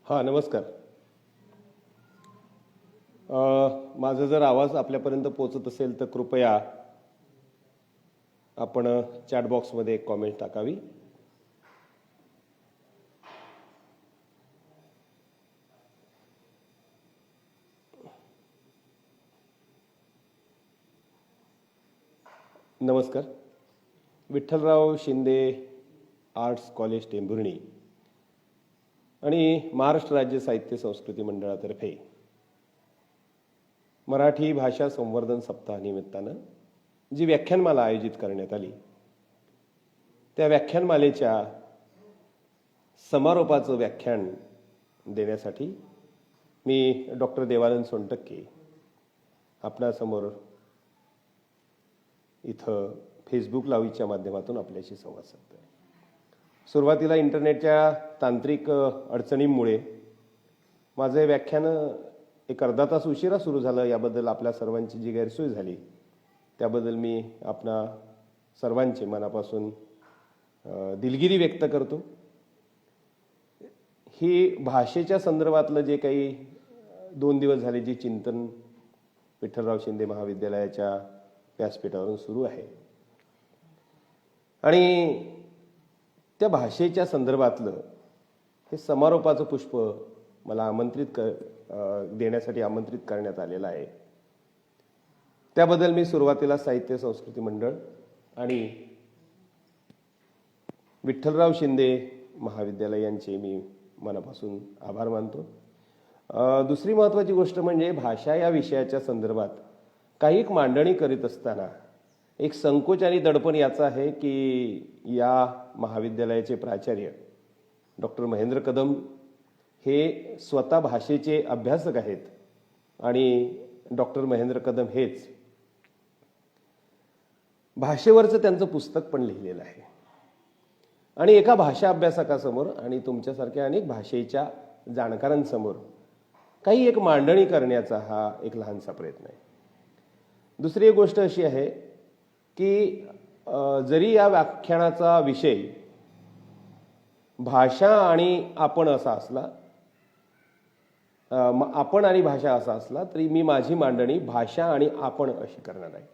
हां, नमस्कार. माझा जर आवाज आपल्यापर्यंत पोहोचत असेल तर कृपया आपण चॅट बॉक्समध्ये एक कॉमेंट टाकावी. नमस्कार. विठ्ठलराव शिंदे आर्ट्स कॉलेज टेंभुर्णी आणि महाराष्ट्र राज्य साहित्य संस्कृती मंडळातर्फे मराठी भाषा संवर्धन सप्ताहानिमित्तानं जी व्याख्यानमाला आयोजित करण्यात आली त्या व्याख्यानमालेच्या समारोपाचं व्याख्यान देण्यासाठी मी डॉक्टर देवानंद सोनटक्के आपणासमोर इथं फेसबुक लाईव्हच्या माध्यमातून आपल्याशी संवाद साधतोय. सुरुवातीला इंटरनेटच्या तांत्रिक अडचणींमुळे माझं हे व्याख्यान एक अर्धा तास उशिरा सुरू झालं. याबद्दल आपल्या सर्वांची जी गैरसोय झाली त्याबद्दल मी आपणा सर्वांचे मनापासून दिलगिरी व्यक्त करतो. ही भाषेच्या संदर्भातलं जे काही 2 दिवस झाले जे चिंतन विठ्ठलराव शिंदे महाविद्यालयाच्या व्यासपीठावरून सुरू आहे आणि त्या भाषेच्या संदर्भातलं हे समारोपाचं पुष्प मला देण्यासाठी आमंत्रित करण्यात आलेलं आहे. त्याबद्दल मी सुरुवातीला साहित्य संस्कृती मंडळ आणि विठ्ठलराव शिंदे महाविद्यालय यांचे मी मनापासून आभार मानतो. दुसरी महत्त्वाची गोष्ट म्हणजे भाषा या विषयाच्या संदर्भात काही एक मांडणी करीत असताना एक संकोच आणि दडपण याचा आहे की या महाविद्यालयाचे प्राचार्य डॉक्टर महेंद्र कदम हे स्वतः भाषेचे अभ्यासक आहेत आणि डॉक्टर महेंद्र कदम हेच भाषेवरचं त्यांचं पुस्तक पण लिहिलेलं आहे आणि एका भाषा अभ्यासकासमोर आणि तुमच्यासारख्या अनेक भाषेच्या जाणकारांसमोर काही एक मांडणी करण्याचा हा एक लहानसा प्रयत्न आहे. दुसरी एक गोष्ट अशी आहे की जरी या व्याख्यानाचा विषय भाषा आणि आपण असा असला आपण आणि भाषा असा असला तरी मी माझी मांडणी भाषा आणि आपण अशी करणार आहे.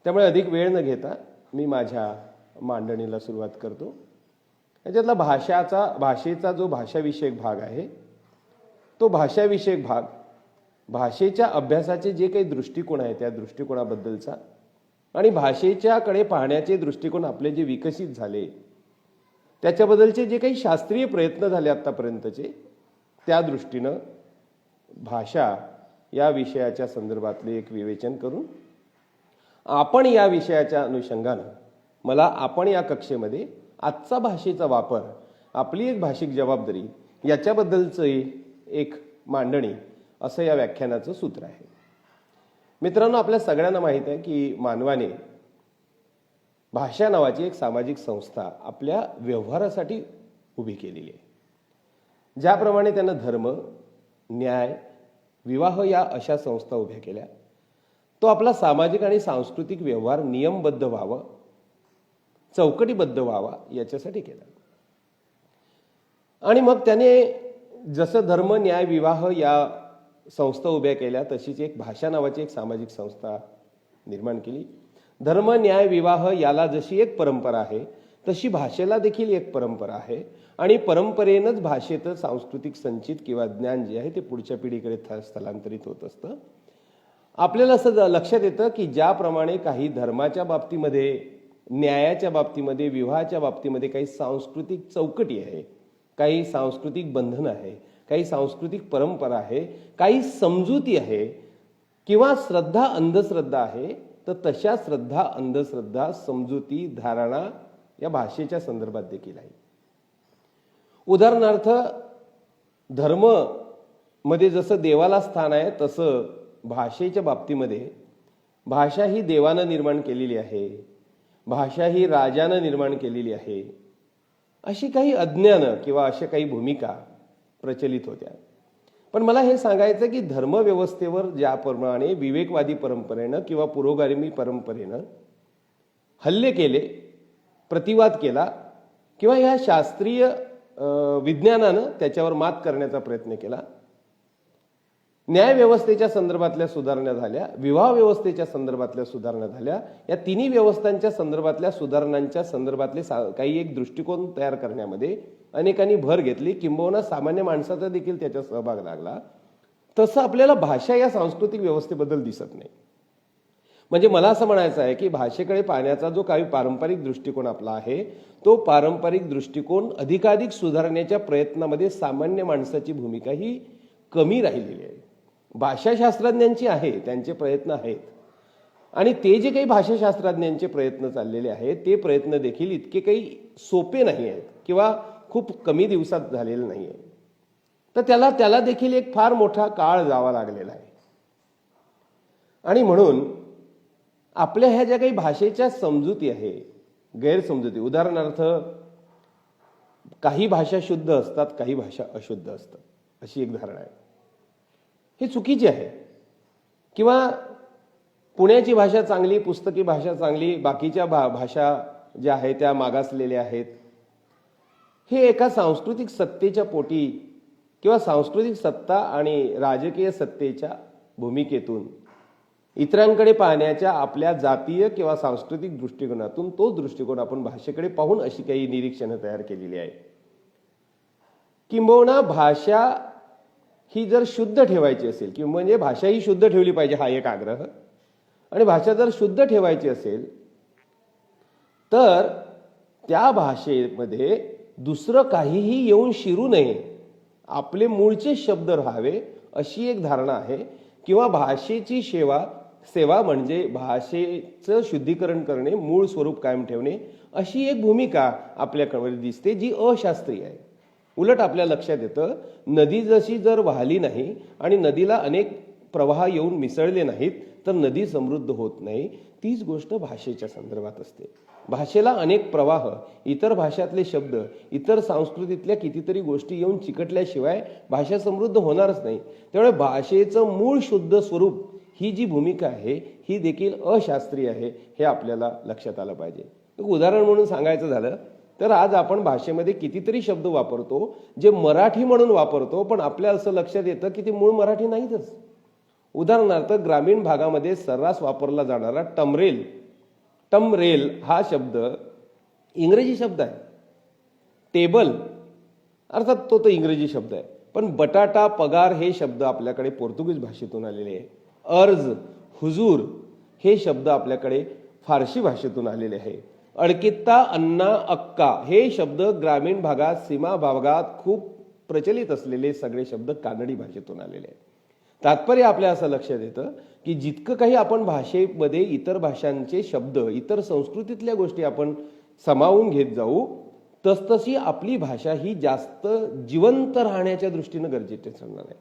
त्यामुळे अधिक वेळ न घेता मी माझ्या मांडणीला सुरुवात करतो. याच्यातला भाषेचा जो भाषाविषयक भाग आहे तो भाषाविषयक भाग भाषेच्या अभ्यासाचे जे काही दृष्टिकोन आहे त्या दृष्टिकोनाबद्दलचा आणि भाषेच्याकडे पाहण्याचे दृष्टिकोन आपले जे विकसित झाले त्याच्याबद्दलचे जे काही शास्त्रीय प्रयत्न झाले आत्तापर्यंतचे त्या दृष्टीनं भाषा या विषयाच्या संदर्भातले एक विवेचन करून आपण या विषयाच्या अनुषंगानं मला आपण या कक्षेमध्ये आजचा भाषेचा वापर आपली एक भाषिक जबाबदारी याच्याबद्दलचं एक मांडणी असं या व्याख्यानाचं सूत्र आहे. मित्रांनो, आपल्या सगळ्यांना माहीत आहे की मानवाने भाषा नावाची एक सामाजिक संस्था आपल्या व्यवहारासाठी उभी केलेली आहे. ज्याप्रमाणे त्यानं धर्म, न्याय, विवाह या अशा संस्था उभ्या केल्या तो आपला सामाजिक आणि सांस्कृतिक व्यवहार नियमबद्ध व्हावा, चौकटीबद्ध व्हावा याच्यासाठी केला. आणि मग त्याने जसं धर्म, न्याय, विवाह या संस्था उभ्या केल्या तशीच एक भाषा नावाची एक सामाजिक संस्था निर्माण केली. धर्म, न्याय, विवाह याला जशी एक परंपरा आहे तशी भाषेला देखील एक परंपरा आहे आणि परंपरेनंच भाषेचं सांस्कृतिक संचित किंवा ज्ञान जे आहे ते पुढच्या पिढीकडे स्थलांतरित होत असतं. आपल्याला असं लक्षात येतं की ज्याप्रमाणे काही धर्माच्या बाबतीमध्ये, न्यायाच्या बाबतीमध्ये, विवाहाच्या बाबतीमध्ये काही सांस्कृतिक चौकटी आहे, काही सांस्कृतिक बंधन आहे, काही सांस्कृतिक परंपरा आहे, काही समजुती आहे किंवा श्रद्धा अंधश्रद्धा आहे, तर तशा श्रद्धा अंधश्रद्धा समजुती धारणा या भाषेच्या संदर्भात देखील आहे. उदाहरणार्थ धर्म मध्ये जसं देवाला स्थान आहे तसं भाषेच्या बाबतीमध्ये भाषा ही देवानं निर्माण केलेली आहे, भाषा ही राजानं निर्माण केलेली आहे, अशी काही अज्ञानं किंवा अशा काही भूमिका प्रचलित होत्या. पण मला हे सांगायचं की धर्मव्यवस्थेवर ज्याप्रमाणे विवेकवादी परंपरेनं किंवा पुरोगामी परंपरेनं हल्ले केले, प्रतिवाद केला किंवा या शास्त्रीय विज्ञानानं त्याच्यावर मात करण्याचा प्रयत्न केला. न्याय व्यवस्थेच्या संदर्भातल्या सुधारणा झाल्या, विवाह व्यवस्थेच्या संदर्भातल्या सुधारणा झाल्या. या तिन्ही व्यवस्थांच्या संदर्भातल्या सुधारणांच्या संदर्भातले काही एक दृष्टिकोन तयार करण्यामध्ये अनेकांनी भर घेतली, किंबहुना सामान्य माणसाचा देखील त्याच्यात सहभाग लागला. तसं आपल्याला भाषा या सांस्कृतिक व्यवस्थेबद्दल दिसत नाही. म्हणजे मला असं म्हणायचं आहे की भाषेकडे पाहण्याचा जो काही पारंपरिक दृष्टिकोन आपला आहे, तो पारंपरिक दृष्टिकोन अधिकाधिक सुधारण्याच्या प्रयत्नामध्ये सामान्य माणसाची भूमिका ही कमी राहिलेली आहे. भाषाशास्त्रज्ञांची आहे, त्यांचे प्रयत्न आहेत, आणि ते जे काही भाषाशास्त्रज्ञांचे प्रयत्न चाललेले आहेत ते प्रयत्न देखील इतके काही सोपे नाही आहेत किंवा खूप कमी दिवसात झालेले नाही आहे. तर त्याला देखील एक फार मोठा काळ जावा लागलेला आहे. आणि म्हणून आपल्या ह्या ज्या काही भाषेच्या समजुती आहे, गैरसमजुती, उदाहरणार्थ काही भाषा शुद्ध असतात, काही भाषा अशुद्ध असतात, अशी एक धारणा आहे. ही चुकीची आहे. किंवा पुण्याची भाषा चांगली, पुस्तकी भाषा चांगली, बाकीच्या भाषा ज्या आहेत त्या मागासलेल्या आहेत, हे एका सांस्कृतिक सत्तेच्या पोटी किंवा सांस्कृतिक सत्ता आणि राजकीय सत्तेच्या भूमिकेतून इतरांकडे पाहण्याच्या आपल्या जातीय किंवा सांस्कृतिक दृष्टिकोनातून तोच दृष्टिकोन आपण भाषेकडे पाहून अशी काही निरीक्षणं तयार केलेली आहे. किंबहुना भाषा ही जर शुद्ध ठेवायची असेल, किंवा म्हणजे भाषा ही शुद्ध ठेवली पाहिजे हा एक आग्रह, आणि भाषा जर शुद्ध ठेवायची असेल तर त्या भाषेमध्ये दुसरं काहीही येऊन शिरू नये, आपले मूळचे शब्द राहावे, अशी एक धारणा आहे. किंवा भाषेची सेवा म्हणजे भाषेचं शुद्धीकरण करणे, मूळ स्वरूप कायम ठेवणे, अशी एक भूमिका आपल्याकडे दिसते जी अशास्त्रीय आहे. उलट आपल्या लक्षात येतं, नदी जशी जर वाहली नाही आणि नदीला अनेक प्रवाह येऊन मिसळले नाहीत तर नदी समृद्ध होत नाही. तीच गोष्ट भाषेच्या संदर्भात असते. भाषेला अनेक प्रवाह, इतर भाषातले शब्द, इतर संस्कृतीतल्या कितीतरी गोष्टी येऊन चिकटल्याशिवाय भाषा समृद्ध होणारच नाही. त्यामुळे भाषेचं मूळ शुद्ध स्वरूप ही जी भूमिका आहे ही देखील अशास्त्रीय आहे, हे आपल्याला लक्षात आलं पाहिजे. उदाहरण म्हणून सांगायचं झालं तर आज आपण भाषेमध्ये कितीतरी शब्द वापरतो जे मराठी म्हणून वापरतो, पण आपल्या असं लक्षात येतं की ते मूळ मराठी नाहीतच. उदाहरणार्थ ग्रामीण भागामध्ये सर्रास वापरला जाणारा टमरेल हा शब्द इंग्रजी शब्द आहे. टेबल अर्थात तो इंग्रजी शब्द आहे, पण बटाटा, पगार हे शब्द आपल्याकडे पोर्तुगीज भाषेतून आलेले आहे. अर्ज, हुजूर हे शब्द आपल्याकडे फारसी भाषेतून आलेले आहे. अडकित्ता, अन्ना, अक्का हे शब्द ग्रामीण भागात, सीमा भागात खूप प्रचलित असलेले सगळे शब्द कानडी भाषेतून आलेले आहेत. तात्पर्य आपल्या असं लक्षात येतं की जितकं काही आपण भाषेमध्ये इतर भाषांचे शब्द, इतर संस्कृतीतल्या गोष्टी आपण सामावून घेत जाऊ, तसतशी आपली भाषा ही जास्त जिवंत राहण्याच्या दृष्टीनं गरजेची ठरणार आहे.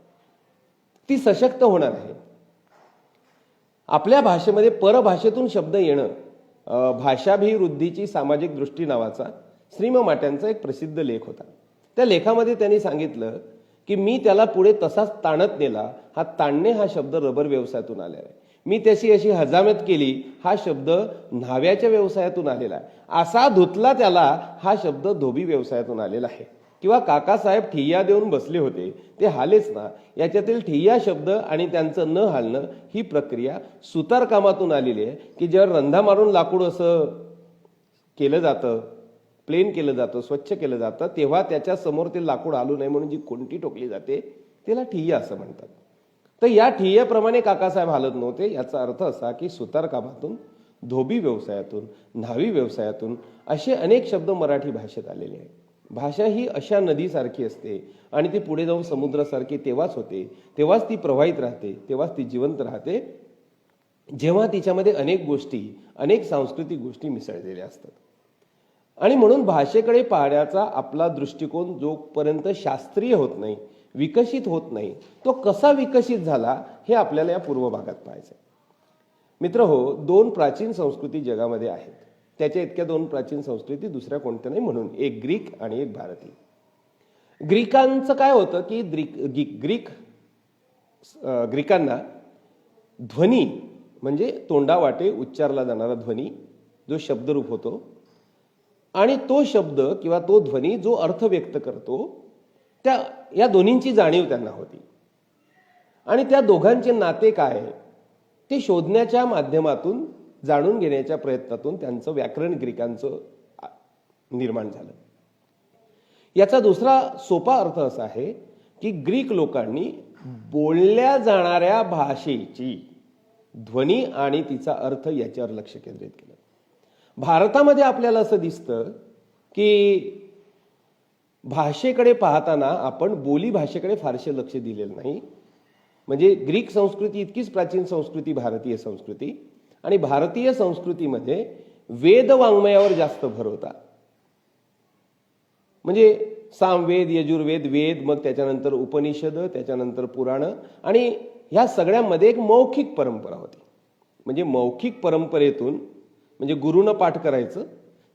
ती सशक्त होणार आहे. आपल्या भाषेमध्ये परभाषेतून शब्द येणं, भाषाभिवृद्धीची सामाजिक दृष्टी नावाचा श्रीम माट्यांचा एक प्रसिद्ध लेख होता. त्या लेखामध्ये त्यांनी सांगितलं की मी त्याला पुढे तसाच ताणत नेला. हा ताणणे हा शब्द रबर व्यवसायातून आलेला आहे. मी त्याची अशी हजामत केली हा शब्द न्हाव्याच्या व्यवसायातून आलेला आहे. असा धुतला त्याला हा शब्द धोबी व्यवसायातून आलेला आहे. किंवा काकासाहेब ठिय्या देऊन बसले होते ते हालेच ना, याच्यातील ठिय्या शब्द आणि त्यांचं न हालणं ही प्रक्रिया सुतारकामातून आलेली आहे की जेव्हा रंधा मारून लाकूड असं केलं जातं, प्लेन केलं जातं, स्वच्छ केलं जातं, तेव्हा त्याच्या समोर ते लाकूड आलू नये म्हणून जी कोणती टोकली जाते त्याला ठिय्या असं म्हणतात. तर या ठिय्याप्रमाणे काकासाहेब हालत नव्हते. याचा अर्थ असा की सुतारकामातून, धोबी व्यवसायातून, न्हावी व्यवसायातून असे अनेक शब्द मराठी भाषेत आलेले आहेत. भाषा ही अशा नदीसारखी असते आणि ती पुढे जाऊन समुद्रासारखी तेव्हाच होते, तेव्हाच ती प्रवाहित राहते, तेव्हाच ती जिवंत राहते, जेव्हा तिच्यामध्ये अनेक गोष्टी, अनेक सांस्कृतिक गोष्टी मिसळलेल्या असतात. आणि म्हणून भाषेकडे पाहण्याचा आपला दृष्टिकोन जोपर्यंत शास्त्रीय होत नाही, विकसित होत नाही, तो कसा विकसित झाला हे आपल्याला या पूर्व भागात पाहायचं. मित्र हो, दोन प्राचीन संस्कृती जगामध्ये आहेत. त्याच्या इतक्या दोन प्राचीन संस्कृती दुसऱ्या कोणत्या नाही, म्हणून एक ग्रीक आणि एक भारतीय. ग्रीकांचं काय होतं की ग्रीकांना ध्वनी म्हणजे तोंडावाटे उच्चारला जाणारा ध्वनी जो शब्दरूप होतो आणि तो शब्द किंवा तो ध्वनी जो अर्थ व्यक्त करतो या दोन्हींची जाणीव त्यांना होती. आणि त्या दोघांचे नाते काय ते शोधण्याच्या माध्यमातून जाणून घेण्याच्या प्रयत्नातून त्यांचं व्याकरण ग्रीकांचं निर्माण झालं. याचा दुसरा सोपा अर्थ असा आहे की ग्रीक लोकांनी बोलल्या जाणाऱ्या भाषेची ध्वनी आणि तिचा अर्थ याच्यावर लक्ष केंद्रित केलं. भारतामध्ये आपल्याला असं दिसतं की भाषेकडे पाहताना आपण बोली भाषेकडे फारसे लक्ष दिलेलं नाही. म्हणजे ग्रीक संस्कृती इतकीच प्राचीन संस्कृती भारतीय संस्कृती, आणि भारतीय संस्कृतीमध्ये वेद वाङ्मयावर जास्त भर होता. म्हणजे सामवेद, यजुर्वेद, वेद, मग त्याच्यानंतर उपनिषद, त्याच्यानंतर पुराण, आणि ह्या सगळ्यामध्ये एक मौखिक परंपरा होती. म्हणजे मौखिक परंपरेतून म्हणजे गुरुनं पाठ करायचं,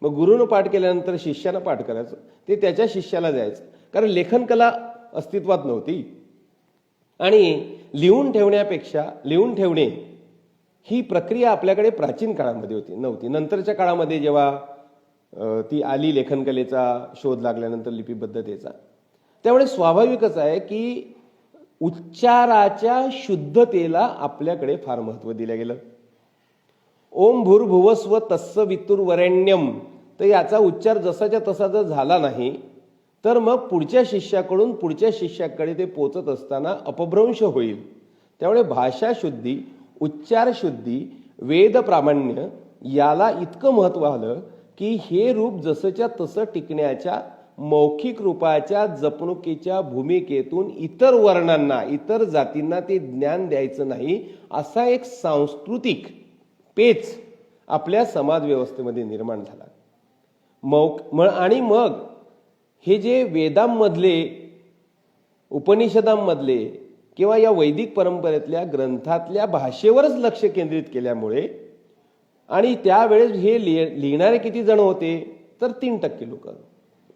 मग गुरुनं पाठ केल्यानंतर शिष्यानं पाठ करायचं, ते त्याच्या शिष्याला द्यायचं, कारण लेखन कला अस्तित्वात नव्हती. आणि लिहून ठेवणे ही प्रक्रिया आपल्याकडे प्राचीन काळामध्ये नव्हती. नंतरच्या काळामध्ये जेव्हा ती आली लेखन कलेचा शोध लागल्यानंतर लिपिबद्धतेचा, त्यामुळे स्वाभाविकच आहे की उच्चाराच्या शुद्धतेला आपल्याकडे फार महत्त्व दिलं गेलं. ओम भूर्भुवस्व तत्सवितुर्वरेण्यम, तर याचा उच्चार जसाच्या तसा जर झाला नाही तर मग पुढच्या शिष्याकडे ते पोचत असताना अपभ्रंश होईल. त्यामुळे भाषा शुद्धी, उच्चार शुद्धी, वेद प्रामाण्य याला इतकं महत्त्व आलं की हे रूप जसंच्या तसं टिकण्याच्या मौखिक रूपाच्या जपणुकीच्या भूमिकेतून इतर वर्णांना, इतर जातींना ते ज्ञान द्यायचं नाही, असा एक सांस्कृतिक पेच आपल्या समाज व्यवस्थेमध्ये निर्माण झाला. आणि मग हे जे वेदांमधले, उपनिषदांमधले किंवा या वैदिक परंपरेतल्या ग्रंथातल्या भाषेवरच लक्ष केंद्रित केल्यामुळे, आणि त्यावेळेस हे लिहिणारे किती जण होते तर 3% लोक,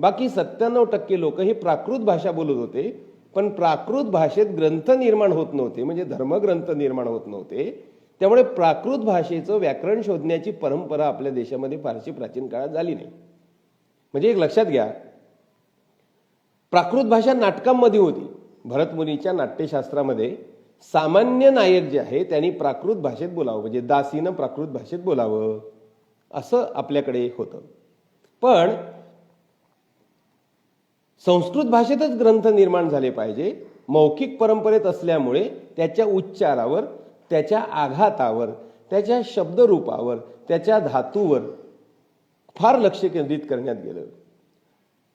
बाकी 97% लोक हे प्राकृत भाषा बोलत होते. पण प्राकृत भाषेत ग्रंथ निर्माण होत नव्हते, म्हणजे धर्मग्रंथ निर्माण होत नव्हते. त्यामुळे प्राकृत भाषेचं व्याकरण शोधण्याची परंपरा आपल्या देशामध्ये फारशी प्राचीन काळात झाली नाही. म्हणजे एक लक्षात घ्या, प्राकृत भाषा नाटकांमध्ये होती. भरतमुनीच्या नाट्यशास्त्रामध्ये सामान्य नायक जे आहे त्यांनी प्राकृत भाषेत बोलावं, म्हणजे दासीनं प्राकृत भाषेत बोलावं असं आपल्याकडे होतं. पण संस्कृत भाषेतच ग्रंथ निर्माण झाले पाहिजे, मौखिक परंपरेत असल्यामुळे त्याच्या उच्चारावर, त्याच्या आघातावर, त्याच्या शब्दरूपावर, त्याच्या धातूवर फार लक्ष केंद्रित करण्यात गेलं.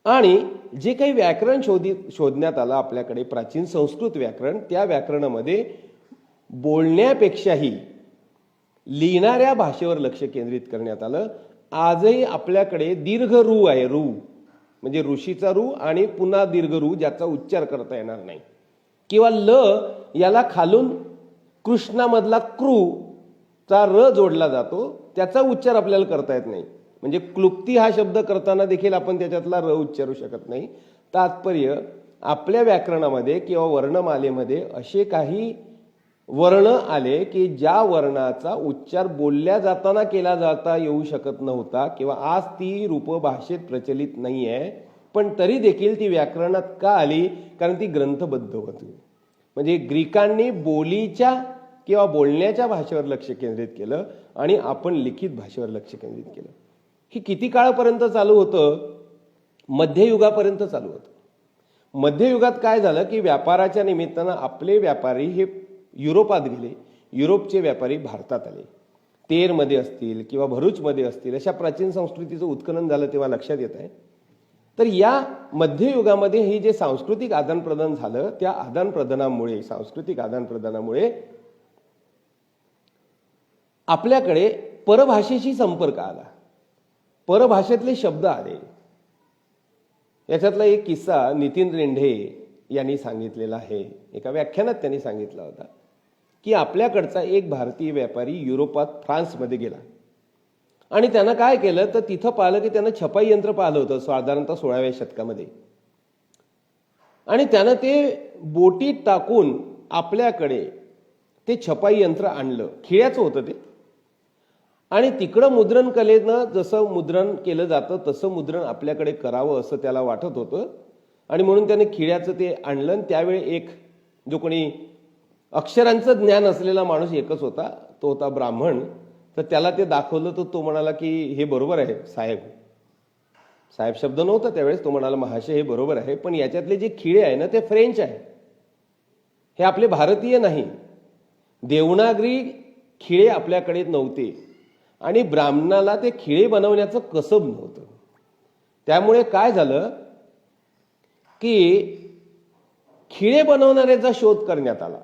आणि जे काही व्याकरण शोधण्यात आलं आपल्याकडे, प्राचीन संस्कृत व्याकरण, त्या व्याकरणामध्ये बोलण्यापेक्षाही लिहिणाऱ्या भाषेवर लक्ष केंद्रित करण्यात आलं. आजही आपल्याकडे दीर्घ रू आहे, रू म्हणजे ऋषीचा रू आणि पुन्हा दीर्घ रू ज्याचा उच्चार करता येणार नाही, किंवा ल याला खालून कृष्णामधला क्रू चा र जोडला जातो, त्याचा उच्चार आपल्याला करता येत नाही. म्हणजे क्लुप्ती हा शब्द करताना देखील आपण त्याच्यातला र उच्चारू शकत नाही. तात्पर्य, आपल्या व्याकरणामध्ये किंवा वर्णमालेमध्ये असे काही वर्ण आले की ज्या वर्णाचा उच्चार बोलल्या जाताना केला जाता येऊ शकत नव्हता, किंवा आज ती रूप भाषेत प्रचलित नाही आहे, पण तरी देखील ती व्याकरणात का आली, कारण ती ग्रंथबद्ध होती. म्हणजे ग्रीकांनी बोलीच्या किंवा बोलण्याच्या भाषेवर लक्ष केंद्रित केलं आणि आपण लिखित भाषेवर लक्ष केंद्रित केलं. ही किती काळापर्यंत चालू होतं? मध्ययुगापर्यंत चालू होतं. मध्ययुगात काय झालं की व्यापाराच्या निमित्तानं आपले व्यापारी हे युरोपात गेले, युरोपचे व्यापारी भारतात आले. तेरमध्ये असतील किंवा भरूचमध्ये असतील अशा प्राचीन संस्कृतीचं उत्खनन झालं तेव्हा लक्षात येत आहे. तर या मध्ययुगामध्ये हे जे सांस्कृतिक आदानप्रदान झालं, त्या आदानप्रदानामुळे, सांस्कृतिक आदानप्रदानामुळे आपल्याकडे परभाषेशी संपर्क आला, परभाषेतले शब्द आले. याच्यातला एक किस्सा नितीन रेंढे यांनी सांगितलेला आहे. एका व्याख्यानात त्यांनी सांगितला होता की आपल्याकडचा एक भारतीय व्यापारी युरोपात, फ्रान्समध्ये गेला आणि त्यानं काय केलं तर तिथं पाहिलं की त्यानं छपाई यंत्र पाहिलं होतं साधारणतः 16व्या शतकामध्ये, आणि त्यानं ते बोटीत टाकून आपल्याकडे ते छपाई यंत्र आणलं. खिळ्याचं होतं ते, आणि तिकडं मुद्रण कलेनं जसं मुद्रण केलं जातं तसं मुद्रण आपल्याकडे करावं असं त्याला वाटत होतं. आणि म्हणून त्याने खिळ्याचं ते आणलं. आणि त्यावेळी एक जो कोणी अक्षरांचं ज्ञान असलेला माणूस एकच होता, तो होता ब्राह्मण. तर त्याला ते दाखवलं तर तो म्हणाला की हे बरोबर आहे साहेब. साहेब शब्द नव्हता त्यावेळेस. तो म्हणाला महाशय हे बरोबर आहे, पण याच्यातले जे खिळे आहे ना ते फ्रेंच आहे, हे आपले भारतीय नाही. देवनागरी खिळे आपल्याकडे नव्हते आणि ब्राह्मणाला ते खिळे बनवण्याचं कसब नव्हतं. त्यामुळे काय झालं की खिळे बनवणाऱ्याचा शोध करण्यात आला.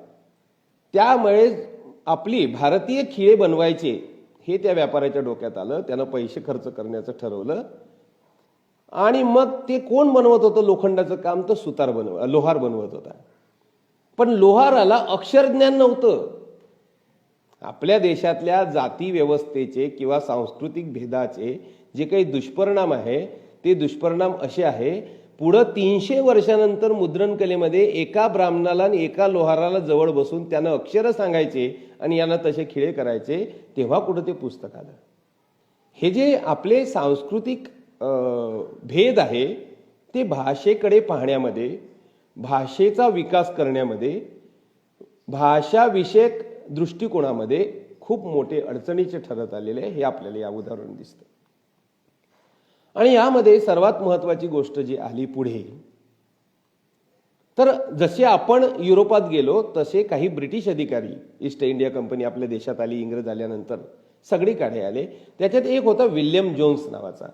त्यामुळे आपली भारतीय खिळे बनवायचे हे त्या व्यापाऱ्याच्या डोक्यात आलं. त्यानं पैसे खर्च करण्याचं ठरवलं. आणि मग ते कोण बनवत होतं लोखंडाचं काम? तर सुतार लोहार बनवत होता. पण लोहाराला अक्षरज्ञान नव्हतं. आपल्या देशातल्या जाती व्यवस्थेचे किंवा सांस्कृतिक भेदाचे जे काही दुष्परिणाम आहे ते दुष्परिणाम असे आहे, पुढं 300 वर्षानंतर मुद्रण कलेमध्ये एका ब्राह्मणाला आणि एका लोहाराला जवळ बसून त्यानं अक्षरं सांगायचे आणि यांना तसे खिळे करायचे, तेव्हा कुठं ते पुस्तक आलं. हे जे आपले सांस्कृतिक भेद आहे ते भाषेकडे पाहण्यामध्ये, भाषेचा विकास करण्यामध्ये, भाषाविषयक दृष्टिकोनामध्ये खूप मोठे अडचणीचे ठरत आलेले हे आपल्याला या उदाहरण दिसतं. आणि यामध्ये सर्वात महत्त्वाची गोष्ट जी आली पुढे, तर जसे आपण युरोपात गेलो तसे काही ब्रिटिश अधिकारी, ईस्ट इंडिया कंपनी आपल्या देशात आली, इंग्रज आल्यानंतर सगळीकडे आले. त्याच्यात एक होता विल्यम जोन्स नावाचा.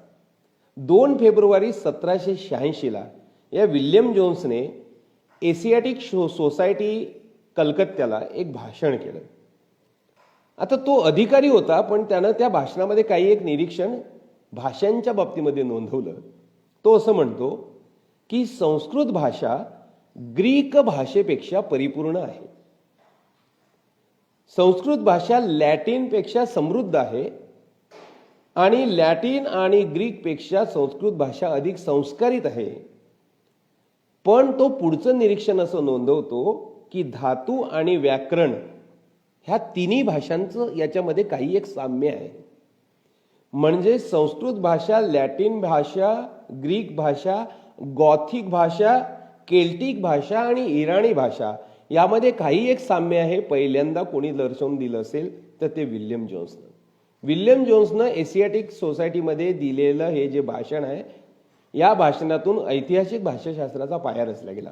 2 फेब्रुवारी 1786ला या विल्यम जोन्सने एशियाटिक सोसायटी कलकत्त्याला एक भाषण केलं. आता तो अधिकारी होता, पण त्यानं त्या भाषणामध्ये काही एक निरीक्षण भाषांच्या बाबतीमध्ये नोंदवलं. तो असं म्हणतो की संस्कृत भाषा ग्रीक भाषेपेक्षा परिपूर्ण आहे. संस्कृत भाषा लॅटिनपेक्षा समृद्ध आहे आणि लॅटिन आणि ग्रीकपेक्षा संस्कृत भाषा अधिक संस्कारित आहे. पण तो पुढचं निरीक्षण असं नोंदवतो की धातू आणि व्याकरण ह्या तिन्ही भाषांचं याच्यामध्ये काही एक साम्य आहे. म्हणजे संस्कृत भाषा, लॅटिन भाषा, ग्रीक भाषा, गॉथिक भाषा, केल्टिक भाषा आणि इराणी भाषा यामध्ये काही एक साम्य आहे. पहिल्यांदा कोणी दर्शवून दिलं असेल तर ते विल्यम जोन्सनं. विल्यम जोन्सनं एशियाटिक सोसायटीमध्ये दिलेलं हे जे भाषण आहे, या भाषणातून ऐतिहासिक भाषाशास्त्राचा पाया रचला गेला.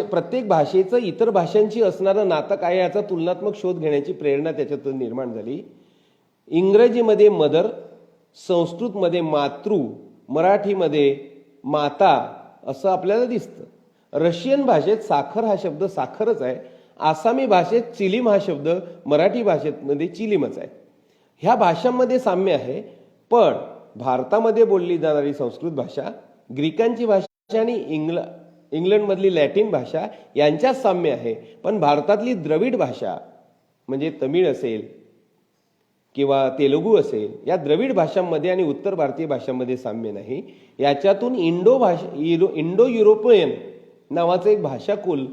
प्रत्येक भाषेचं इतर भाषांशी असणारं नातं काय याचा तुलनात्मक शोध घेण्याची प्रेरणा त्याच्यातून निर्माण झाली. इंग्रजीमध्ये मदर, संस्कृतमध्ये मातृ, मराठीमध्ये माता असं आपल्याला दिसतं. रशियन भाषेत साखर हा शब्द साखरच आहे. आसामी भाषेत चिलीम हा शब्द मराठी भाषेमध्ये चिलीमच आहे. ह्या भाषांमध्ये साम्य आहे. पण भारतामध्ये बोलली जाणारी संस्कृत भाषा, ग्रीकांची भाषा आणि इंग्लंडमधली लॅटिन भाषा यांच्यात साम्य आहे. पण भारतातली द्रविड भाषा म्हणजे तमिळ असेल किंवा तेलुगू असेल, या द्रविड भाषांमध्ये आणि उत्तर भारतीय भाषांमध्ये साम्य नाही. याच्यातून इंडो युरोपियन नावाचं एक भाषाकुल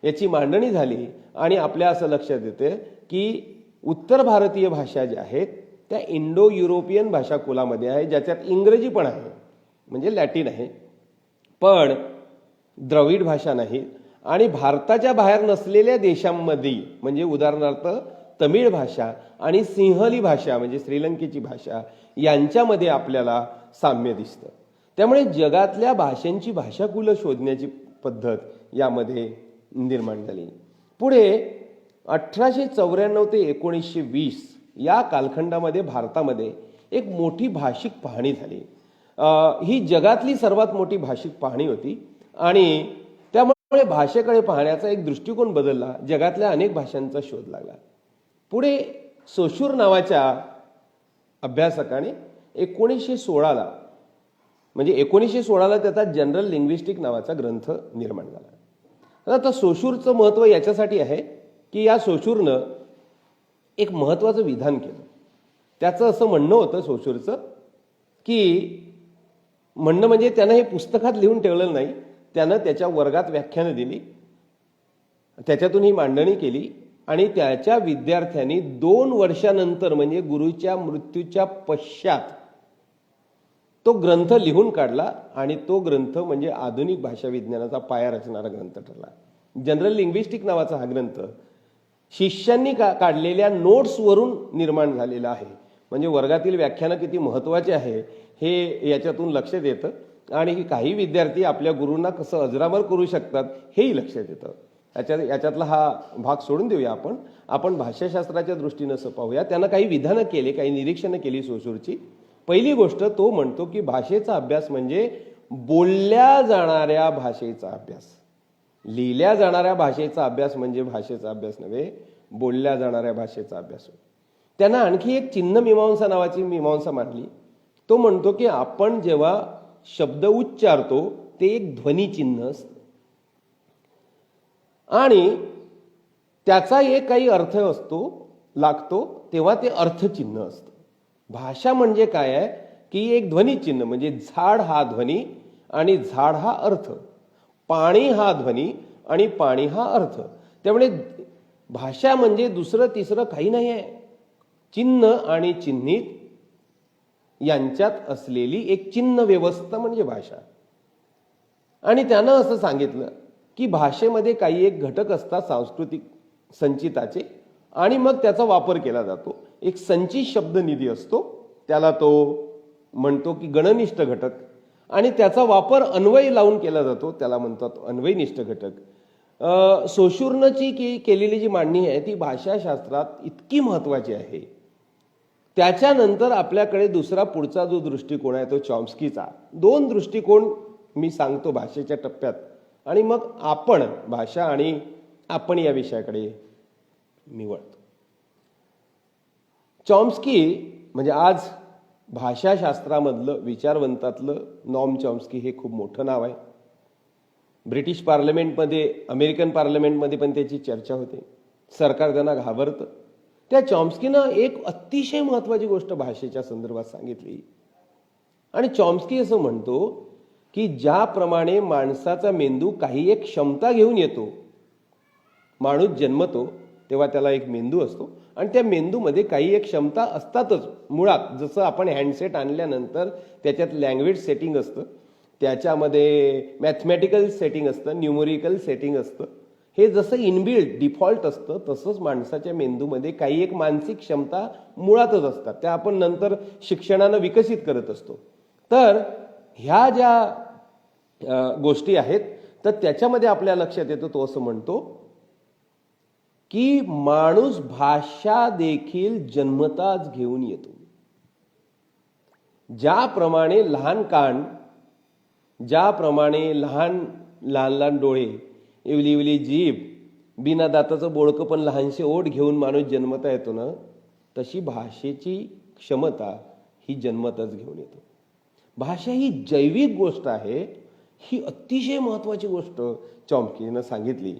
याची मांडणी झाली. आणि आपल्या असं लक्षात येतं की उत्तर भारतीय भाषा ज्या आहेत त्या इंडो युरोपियन भाषाकुलामध्ये आहे, ज्याच्यात इंग्रजी पण आहे म्हणजे लॅटिन आहे, पण द्रविड भाषा नाही. आणि भारताच्या बाहेर नसलेल्या देशांमध्ये म्हणजे उदाहरणार्थ तमिळ भाषा आणि सिंहली भाषा म्हणजे श्रीलंकेची भाषा यांच्यामध्ये आपल्याला साम्य दिसतं. त्यामुळे जगातल्या भाषांची भाषाकुलं शोधण्याची पद्धत यामध्ये निर्माण झाली. पुढे 1894 ते 1920 या कालखंडामध्ये भारतामध्ये एक मोठी भाषिक पाहणी झाली. ही जगातली सर्वात मोठी भाषिक पाहणी होती आणि त्यामुळे भाषेकडे पाहण्याचा एक दृष्टिकोन बदलला. जगातल्या अनेक भाषांचा शोध लागला. पुढे सोशूर नावाच्या अभ्यासकाने 1916ला म्हणजे 1916ला त्याचा जनरल लिंग्विस्टिक नावाचा ग्रंथ निर्माण झाला. आता सोशूरचं महत्त्व याच्यासाठी आहे की या सोशूरनं एक महत्त्वाचं विधान केलं. त्याचं असं म्हणणं होतं सोशूरचं की म्हणणं म्हणजे त्यानं हे पुस्तकात लिहून ठेवलेलं नाही, त्यानं त्याच्या वर्गात व्याख्यानं दिली, त्याच्यातून ही मांडणी केली आणि त्याच्या विद्यार्थ्यांनी 2 वर्षानंतर म्हणजे गुरुच्या मृत्यूच्या पश्चात तो ग्रंथ लिहून काढला आणि तो ग्रंथ म्हणजे आधुनिक भाषा विज्ञानाचा पाया रचणारा ग्रंथ ठरला. जनरल लिंग्विस्टिक नावाचा हा ग्रंथ शिष्यांनी काढलेल्या नोट्सवरून निर्माण झालेला आहे. म्हणजे वर्गातील व्याख्यानं किती महत्त्वाचे आहे हे याच्यातून लक्षात येतं आणि काही विद्यार्थी आपल्या गुरूंना कसं अजरामर करू शकतात हेही लक्षात येतं. याच्यातला हा भाग सोडून देऊया. आपण भाषाशास्त्राच्या दृष्टीनं असं पाहूया. त्यानं काही विधानं केली, काही निरीक्षणं केली सोसूरची. पहिली गोष्ट तो म्हणतो की भाषेचा अभ्यास म्हणजे बोलल्या जाणाऱ्या भाषेचा अभ्यास. लिहिल्या जाणाऱ्या भाषेचा अभ्यास म्हणजे भाषेचा अभ्यास नव्हे, बोलल्या जाणाऱ्या भाषेचा अभ्यास. त्यानं आणखी एक चिन्ह मीमांसा नावाची मीमांसा मांडली. तो म्हणतो की आपण जेव्हा शब्द उच्चारतो ते एक ध्वनी चिन्ह असतं आणि त्याचा एक काही अर्थ लागतो तेव्हा ते अर्थचिन्ह असतं. भाषा म्हणजे काय आहे की एक ध्वनी चिन्ह, म्हणजे झाड हा ध्वनी आणि झाड हा अर्थ, पाणी हा ध्वनी आणि पाणी हा अर्थ. त्यामुळे भाषा म्हणजे दुसरं तिसरं काही नाही आहे. चिन्ह आणि चिन्हित यांच्यात असलेली एक चिन्ह व्यवस्था म्हणजे भाषा. आणि त्यानं असं सांगितलं की भाषेमध्ये काही एक घटक असतात सांस्कृतिक संचिताचे आणि मग त्याचा वापर केला जातो. एक संचित शब्दनिधी असतो, त्याला तो म्हणतो की गणनिष्ठ घटक, आणि त्याचा वापर अन्वय लावून केला जातो, त्याला म्हणतात अन्वयनिष्ठ घटक. सोशुर्नची केलेली जी मांडणी आहे ती भाषाशास्त्रात इतकी महत्वाची आहे. त्याच्यानंतर आपल्याकडे दुसरा पुढचा जो दृष्टिकोन आहे तो चॉम्स्कीचा. 2 दृष्टिकोन मी सांगतो भाषेच्या टप्प्यात आणि मग आपण भाषा आणि आपण या विषयाकडे मी वळतो. चॉम्स्की म्हणजे आज भाषाशास्त्रामधलं विचारवंतातलं नॉम चॉम्स्की हे खूप मोठं नाव आहे. ब्रिटिश पार्लमेंटमध्ये, अमेरिकन पार्लमेंटमध्ये पण त्याची चर्चा होते. सरकार त्यांना घाबरतं. त्या चॉम्स्कीनं एक अतिशय महत्त्वाची गोष्ट भाषेच्या संदर्भात सांगितली आणि चॉम्स्की असं म्हणतो की ज्याप्रमाणे माणसाचा मेंदू काही एक क्षमता घेऊन येतो, माणूस जन्मतो तेव्हा त्याला एक मेंदू असतो आणि त्या मेंदूमध्ये काही एक क्षमता असतातच मुळात. जसं आपण हँडसेट आणल्यानंतर त्याच्यात लँग्वेज सेटिंग असतं, त्याच्यामध्ये मॅथमॅटिकल सेटिंग असतं, न्यूमेरिकल सेटिंग असतं, हे जसं इनबिल्ट डिफॉल्ट असतं तसंच माणसाच्या मेंदूमध्ये काही एक मानसिक क्षमता मुळातच असतात. त्या आपण नंतर शिक्षणानं विकसित करत असतो. तर ह्या ज्या गोष्टी आहेत तर त्याच्यामध्ये आपल्या लक्षात येतो, तो असं म्हणतो की माणूस भाषा देखील जन्मताच घेऊन येतो. ज्याप्रमाणे लहान कान, ज्याप्रमाणे लहान लहान डोळे, इवली इवली जीभ, बिना दाताचं बोळकं पण लहानशे ओठ घेऊन माणूस जन्मता येतो ना, तशी भाषेची क्षमता ही जन्मताच घेऊन येतो. भाषा ही जैविक गोष्ट आहे. ही अतिशय महत्वाची गोष्ट चॉम्स्कीनं सांगितली.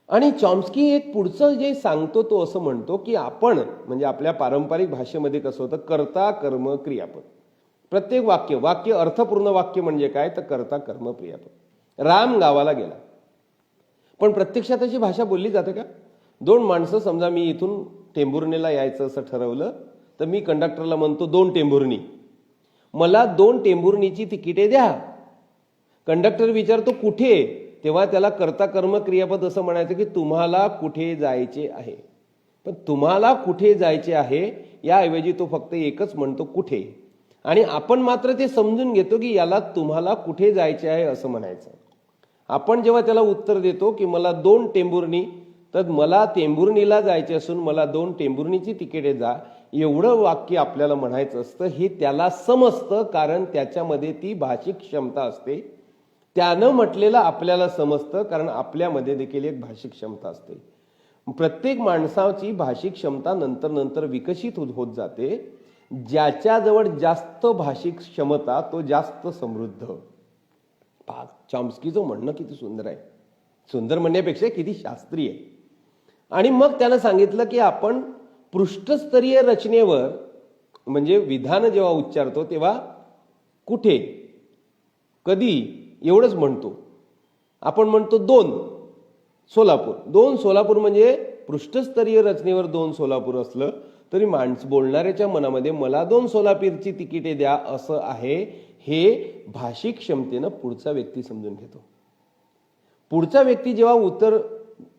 आणि चॉम्स्की एक पुढचं जे सांगतो तो असं म्हणतो की आपण म्हणजे आपल्या पारंपरिक भाषेमध्ये कसं होतं, कर्ता कर्म क्रियापद. प्रत्येक वाक्य अर्थपूर्ण वाक्य म्हणजे काय तर कर्ता कर्म क्रियापद. राम गावाला गेला, पण प्रत्यक्षात अशी भाषा बोलली जाते का? 2 माणसं, समजा मी इथून टेंभुर्णीला यायचं असं ठरवलं तर मी कंडक्टरला म्हणतो 2 टेंभुर्णी, मला 2 टेंभुर्णीची तिकिटे द्या. कंडक्टर विचारतो कुठे, तेव्हा त्याला कर्ता कर्म क्रियापद असं म्हणायचं की तुम्हाला कुठे जायचे आहे. पण तुम्हाला कुठे जायचे आहे याऐवजी तो फक्त एकच म्हणतो कुठे, आणि आपण मात्र ते समजून घेतो की याला तुम्हाला कुठे जायचे आहे असं म्हणायचं. आपण जेव्हा त्याला उत्तर देतो की मला 2 टेंभुर्णी, तर मला टेंभुर्णीला जायचे असून मला 2 टेंभुर्णीची तिकिटे जा, एवढं वाक्य आपल्याला म्हणायचं असतं. हे त्याला समजतं कारण त्याच्यामध्ये ती भाषिक क्षमता असते. त्यानं म्हटलेलं आपल्याला समजतं कारण आपल्यामध्ये देखील एक भाषिक क्षमता असते. प्रत्येक माणसाची भाषिक क्षमता नंतर नंतर विकसित होत जाते. ज्याच्याजवळ जास्त भाषिक क्षमता तो जास्त समृद्ध. चॉम्स्कीचं म्हणणं किती सुंदर आहे, सुंदर म्हणण्यापेक्षा किती शास्त्रीय. आणि मग त्यानं सांगितलं की आपण पृष्ठस्तरीय रचनेवर म्हणजे विधान जेव्हा उच्चारतो तेव्हा कुठे, कधी एवढंच म्हणतो. आपण म्हणतो 2, सोलापूर, 2 सोलापूर म्हणजे पृष्ठस्तरीय रचनेवर 2 सोलापूर असलं तरी बोलणाऱ्याच्या मनामध्ये मला 2 सोलापूरची तिकिटे द्या असं आहे, हे भाषिक क्षमतेनं पुढचा व्यक्ती समजून घेतो. पुढचा व्यक्ती जेव्हा उत्तर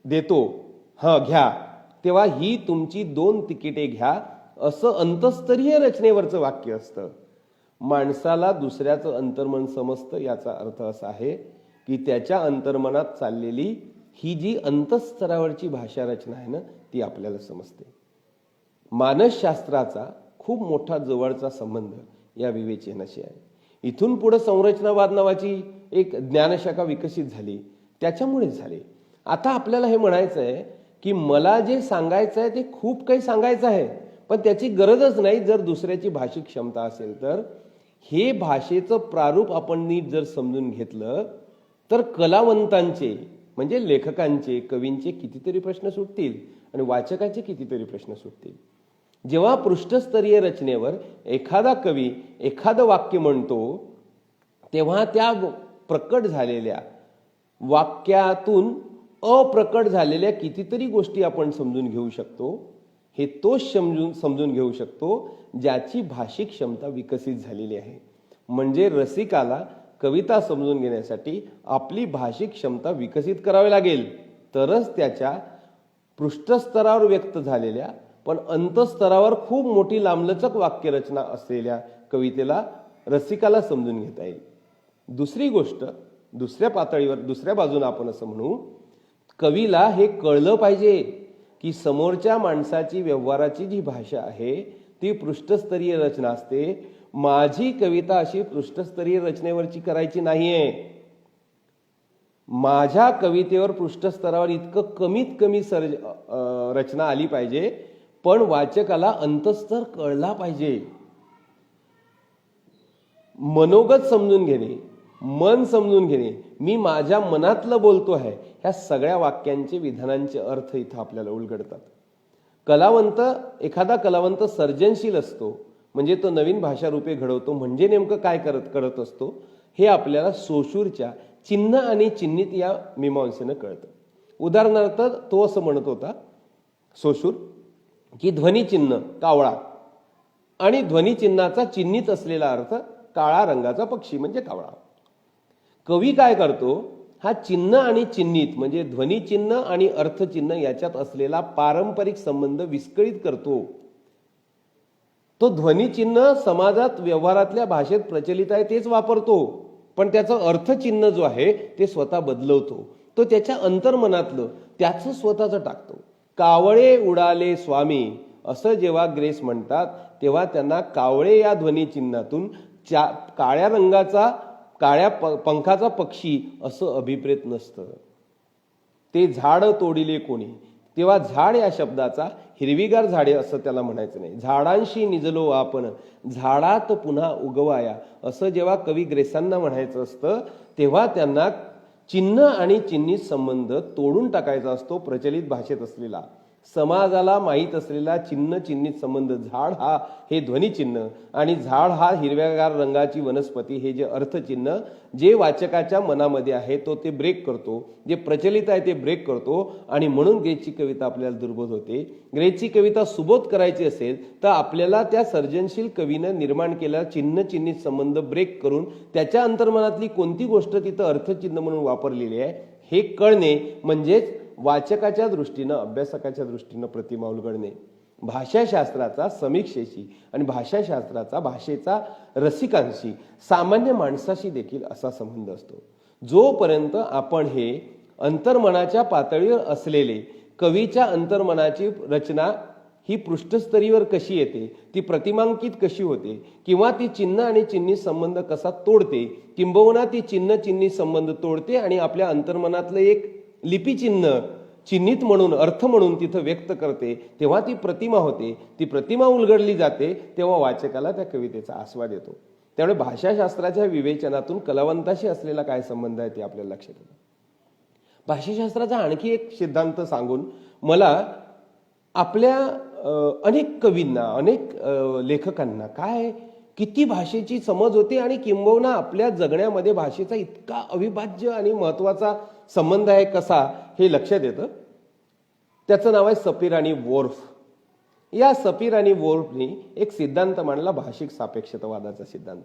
देतो घ्या, तेव्हा ही तुमची 2 तिकिटे घ्या असं अंतस्तरीय रचनेवरचं वाक्य असतं. माणसाला दुसऱ्याचं अंतर्मन समजतं, याचा अर्थ असा आहे की त्याच्या अंतर्मनात चाललेली ही जी अंतस्तरावरची भाषा रचना आहे ना, ती आपल्याला समजते. मानसशास्त्राचा खूप मोठा जवळचा संबंध या विवेचनाशी आहे. इथून पुढे संरचनावाद नावाची एक ज्ञानशाखा विकसित झाली, त्याच्यामुळेच झाले. आता आपल्याला हे म्हणायचं आहे की मला जे सांगायचं आहे ते खूप काही सांगायचं आहे, पण त्याची गरजच नाही जर दुसऱ्याची भाषिक क्षमता असेल तर. हे भाषेचं प्रारूप आपण नीट जर समजून घेतलं तर कलावंतांचे म्हणजे लेखकांचे, कवींचे कितीतरी प्रश्न सुटतील आणि वाचकाचे कितीतरी प्रश्न सुटतील. जेव्हा पृष्ठस्तरीय रचनेवर एखादा कवी एखादं वाक्य म्हणतो तेव्हा त्या प्रकट झालेल्या वाक्यातून अप्रकट झालेल्या कितीतरी गोष्टी आपण समजून घेऊ शकतो. हे तोच समजून घेऊ शकतो ज्याची भाषिक क्षमता विकसित झालेली आहे. म्हणजे रसिकाला कविता समजून घेण्यासाठी आपली भाषिक क्षमता विकसित करावी लागेल, तरच त्याच्या पृष्ठस्तरावर व्यक्त झालेल्या पण अंतस्तरावर खूप मोठी लांबलचक वाक्यरचना असलेल्या कवितेला रसिकाला समजून घेता येईल. दुसरी गोष्ट, दुसऱ्या पातळीवर दुसऱ्या बाजूने आपण असं म्हणू, कवीला हे कळलं पाहिजे की समोरच्या माणसाची व्यवहाराची जी भाषा आहे ती पृष्ठस्तरीय रचना असते. माझी कविता अशी पृष्ठस्तरीय रचनेवरची करायची नाहीये. माझ्या कवितेवर पृष्ठस्तरावर इतकं कमीत कमी रचना आली पाहिजे, पण वाचकाला अंतस्तर कळला पाहिजे. मनोगत समजून घेणे, मन समजून घेणे, मी माझ्या मनातलं बोलतो आहे, ह्या सगळ्या वाक्यांचे विधानांचे अर्थ इथं आपल्याला उलगडतात. एखादा कलावंत सर्जनशील असतो म्हणजे तो नवीन भाषा रूपे घडवतो. म्हणजे नेमकं काय करत असतो हे आपल्याला सोशूरच्या चिन्ह आणि चिन्हित या मीमांसेनं कळतं. उदाहरणार्थ तो असं म्हणत होता सोशूर की ध्वनिचिन्ह कावळा आणि ध्वनिचिन्हाचा चिन्हित असलेला अर्थ काळा रंगाचा पक्षी म्हणजे कावळा. कवी काय करतो, हा चिन्ह आणि चिन्हित म्हणजे ध्वनिचिन्ह आणि अर्थचिन्ह याच्यात असलेला पारंपरिक संबंध विस्कळीत करतो. तो ध्वनिचिन्ह समाजात व्यवहारातल्या भाषेत प्रचलित आहे तेच वापरतो, पण त्याचं अर्थचिन्ह जो आहे ते स्वतः बदलवतो. तो त्याच्या अंतर्मनातलं त्याचं स्वतःचं टाकतो. कावळे उडाले स्वामी असं जेव्हा ग्रेस म्हणतात तेव्हा त्यांना कावळे या ध्वनिचिन्हातून काळ्या पंखाचा पक्षी असं अभिप्रेत नसतं. ते झाड तोडिले कोणी, तेव्हा झाड या शब्दाचा हिरवीगार झाडे असं त्याला म्हणायचं नाही. झाडांशी निजलो आपण झाडात पुन्हा उगवाया असं जेव्हा कवी ग्रेसांना म्हणायचं असतं तेव्हा त्यांना चिन्ह आणि चिन्हित संबंध तोडून टाकायचा असतो. प्रचलित भाषेत असलेला समाजाला माहीत असलेला चिन्ह चिन्हित संबंध, झाड हा हे ध्वनिचिन्ह आणि झाड हा हिरव्यागार रंगाची वनस्पती हे जे अर्थचिन्ह जे वाचकाच्या मनामध्ये आहे तो ते ब्रेक करतो, जे प्रचलित आहे ते ब्रेक करतो. आणि म्हणून ग्रेसची कविता आपल्याला दुर्बोध होते. ग्रेसची कविता सुबोध करायची असेल तर आपल्याला त्या सर्जनशील कवीनं निर्माण केलेला चिन्ह चिन्हित संबंध ब्रेक करून त्याच्या अंतर्मनातली कोणती गोष्ट तिथं अर्थचिन्ह म्हणून वापरलेली आहे हे कळणे म्हणजेच वाचकाच्या दृष्टीनं अभ्यासकाच्या दृष्टीनं प्रतिमा उलगडणे. भाषाशास्त्राचा समीक्षेशी आणि भाषाशास्त्राचा भाषेचा रसिकांशी सामान्य माणसाशी देखील असा संबंध असतो. जोपर्यंत आपण हे अंतर्मनाच्या पातळीवर असलेले कवीच्या अंतर्मनाची रचना ही पृष्ठस्तरीवर कशी येते, ती प्रतिमांकित कशी होते किंवा ती चिन्ह आणि चिन्हित संबंध कसा तोडते, किंबहुना ती चिन्ह चिन्हित संबंध तोडते आणि आपल्या अंतर्मनातलं एक लिपिचिन्ह चिन्हित म्हणून अर्थ म्हणून तिथं व्यक्त करते, तेव्हा ती प्रतिमा होते. ती प्रतिमा उलगडली जाते तेव्हा वाचकाला त्या कवितेचा आस्वाद येतो. त्यामुळे भाषाशास्त्राच्या विवेचनातून कलावंताशी असलेला काय संबंध आहे ते आपल्याला लक्षात येतं. भाषाशास्त्राचा आणखी एक सिद्धांत सांगून मला आपल्या अनेक कवींना अनेक लेखकांना काय किती भाषेची समज होती आणि किंबहुना आपल्या जगण्यामध्ये भाषेचा इतका अविभाज्य आणि महत्वाचा संबंध आहे कसा हे लक्षात येतं. त्याचं नाव आहे सपीर आणि वोर्फ. या सपीर आणि वोर्फनी एक सिद्धांत मांडला, भाषिक सापेक्षतावादाचा सिद्धांत.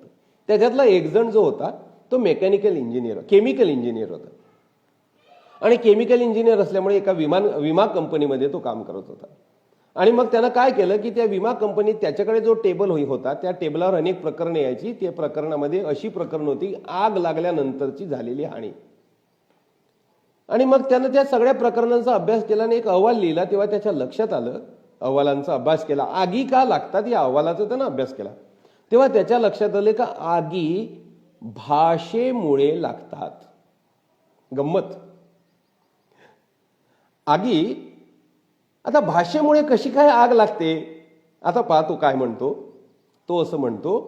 त्याच्यातला एक जण जो होता तो केमिकल इंजिनियर होता आणि केमिकल इंजिनियर असल्यामुळे एका विमा कंपनीमध्ये तो काम करत होता. आणि मग त्यानं काय केलं की त्या विमा कंपनीत त्याच्याकडे जो टेबल होता त्या टेबलावर अनेक प्रकरणे यायची. त्या प्रकरणामध्ये अशी प्रकरण होती आग लागल्यानंतरची झालेली हानी. आणि मग त्यानं त्या सगळ्या प्रकरणांचा अभ्यास केला आणि एक अहवाल लिहिला. तेव्हा त्याच्या लक्षात आलं, अहवालांचा अभ्यास केला, आगी का लागतात या अहवालाचा त्यानं अभ्यास केला. तेव्हा त्याच्या लक्षात आले का आगी भाषेमुळे लागतात. गंमत. आगी आता भाषेमुळे कशी काय आग लागते. आता पाहतो काय म्हणतो तो. असं म्हणतो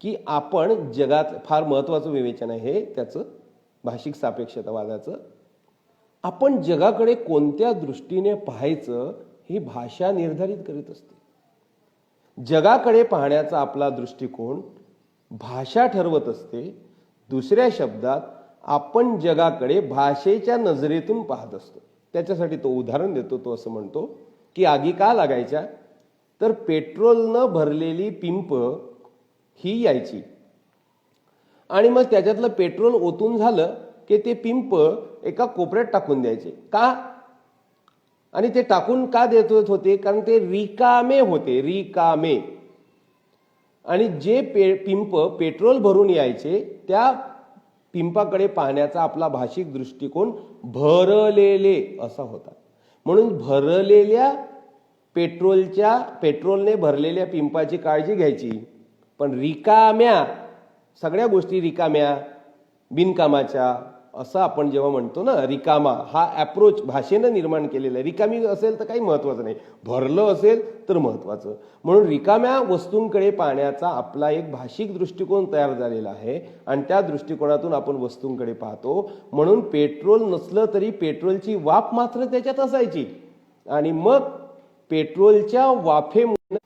की आपण जगात फार महत्वाचं विवेचन आहे त्याचं, भाषिक सापेक्षतावादाचं. आपण जगाकडे कोणत्या दृष्टीने पाहायचं ही भाषा निर्धारित करीत असते. जगाकडे पाहण्याचा आपला दृष्टिकोन भाषा ठरवत असते. दुसऱ्या शब्दात आपण जगाकडे भाषेच्या नजरेतून पाहत असतो. त्याच्यासाठी तो उदाहरण देतो. तो असं म्हणतो की आगी का लागायच्या, तर पेट्रोलनं भरलेली पिंप ही यायची आणि मग त्याच्यातलं पेट्रोल ओतून झालं की ते पिंप एका कोपऱ्यात टाकून द्यायचे. का? आणि ते टाकून का देत होते, कारण ते रिकामे होते, रिकामे. आणि जे पिंप पेट्रोल भरून यायचे त्या पिंपाकडे पाहण्याचा आपला भाषिक दृष्टिकोन भरलेले असा होता. म्हणून भरलेल्या पेट्रोलने भरलेल्या पिंपाची काळजी घ्यायची, पण रिकाम्या सगळ्या गोष्टी रिकाम्या बिनकामाच्या असं आपण जेव्हा म्हणतो ना, रिकामा हा अप्रोच भाषेनं निर्माण केलेला आहे. रिकामी असेल तर काही महत्वाचं नाही, भरलं असेल तर महत्वाचं. म्हणून रिकाम्या वस्तूंकडे पाहण्याचा आपला एक भाषिक दृष्टिकोन तयार झालेला आहे आणि त्या दृष्टिकोनातून आपण वस्तूंकडे पाहतो. म्हणून पेट्रोल नसलं तरी पेट्रोलची वाफ मात्र त्याच्यात असायची आणि मग पेट्रोलच्या वाफेमुळे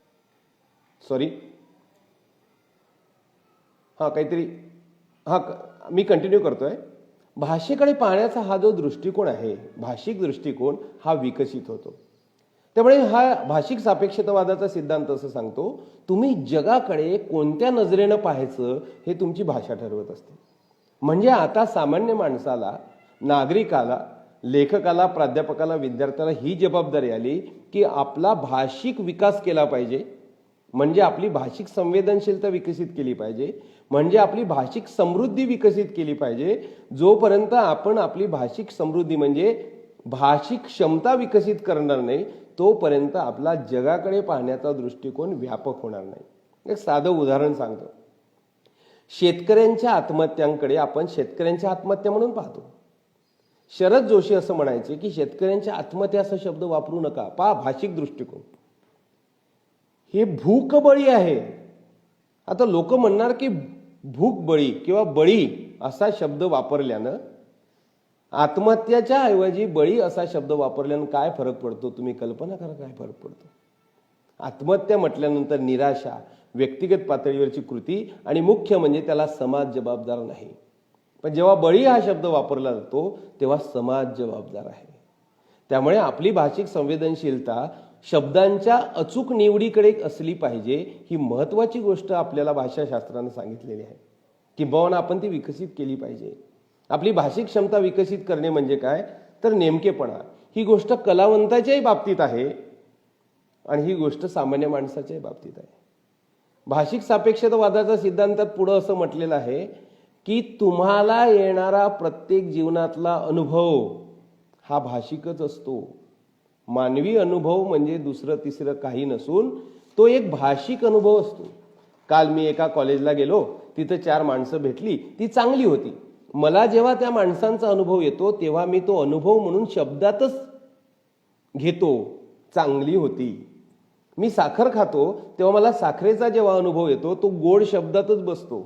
मी कंटिन्यू करतोय. भाषेकडे पाहण्याचा हा जो दृष्टिकोन आहे, भाषिक दृष्टिकोन हा विकसित होतो. त्यामुळे हा भाषिक सापेक्षतावादाचा सिद्धांत असं सांगतो, तुम्ही जगाकडे कोणत्या नजरेनं पाहायचं हे तुमची भाषा ठरवत असते. म्हणजे आता सामान्य माणसाला, नागरिकाला, लेखकाला, प्राध्यापकाला, विद्यार्थ्याला ही जबाबदारी आली की आपला भाषिक विकास केला पाहिजे. म्हणजे आपली भाषिक संवेदनशीलता विकसित केली पाहिजे, म्हणजे आपली भाषिक समृद्धी विकसित केली पाहिजे. जोपर्यंत आपण आपली भाषिक समृद्धी म्हणजे भाषिक क्षमता विकसित करणार नाही तोपर्यंत आपला जगाकडे पाहण्याचा दृष्टिकोन व्यापक होणार नाही. एक साधं उदाहरण सांगतो. शेतकऱ्यांच्या आत्महत्यांकडे आपण शेतकऱ्यांच्या आत्महत्या म्हणून पाहतो. शरद जोशी असं म्हणायचे की शेतकऱ्यांच्या आत्महत्या असा शब्द वापरू नका. पहा भाषिक दृष्टिकोन, हे भूकबळी आहे. आता लोक म्हणणार की भूकबळी किंवा बळी असा शब्द वापरल्यानं, आत्महत्याच्या ऐवजी बळी असा शब्द वापरल्यानं काय फरक पडतो तुम्ही कल्पना करा. काय फरक पडतो? आत्महत्या म्हटल्यानंतर निराशा, व्यक्तिगत पातळीवरची कृती आणि मुख्य म्हणजे त्याला समाज जबाबदार नाही. पण जेव्हा बळी हा शब्द वापरला जातो तेव्हा समाज जबाबदार आहे. त्यामुळे आपली भाषिक संवेदनशीलता शब्दांच्या अचूक निवडीकडे असली पाहिजे. ही महत्वाची गोष्ट आपल्याला भाषाशास्त्रानं सांगितलेली आहे. किंबहुना आपण ती विकसित केली पाहिजे. आपली भाषिक क्षमता विकसित करणे म्हणजे काय, तर नेमकेपणा. ही गोष्ट कलावंताच्याही बाबतीत आहे आणि ही गोष्ट सामान्य माणसाच्याही बाबतीत आहे. भाषिक सापेक्षतावादाच्या सिद्धांतात पुढे असं म्हटलेलं आहे की तुम्हाला येणारा प्रत्येक जीवनातला अनुभव हा भाषिकच असतो. मानवी अनुभव म्हणजे दुसरं तिसरं काही नसून तो एक भाषिक अनुभव असतो. काल मी एका कॉलेजला गेलो, तिथं 4 माणसं भेटली, ती चांगली होती. मला जेव्हा त्या माणसांचा अनुभव येतो तेव्हा मी तो अनुभव म्हणून शब्दातच घेतो, चांगली होती. मी साखर खातो तेव्हा मला साखरेचा जेव्हा अनुभव येतो तो गोड शब्दातच बसतो.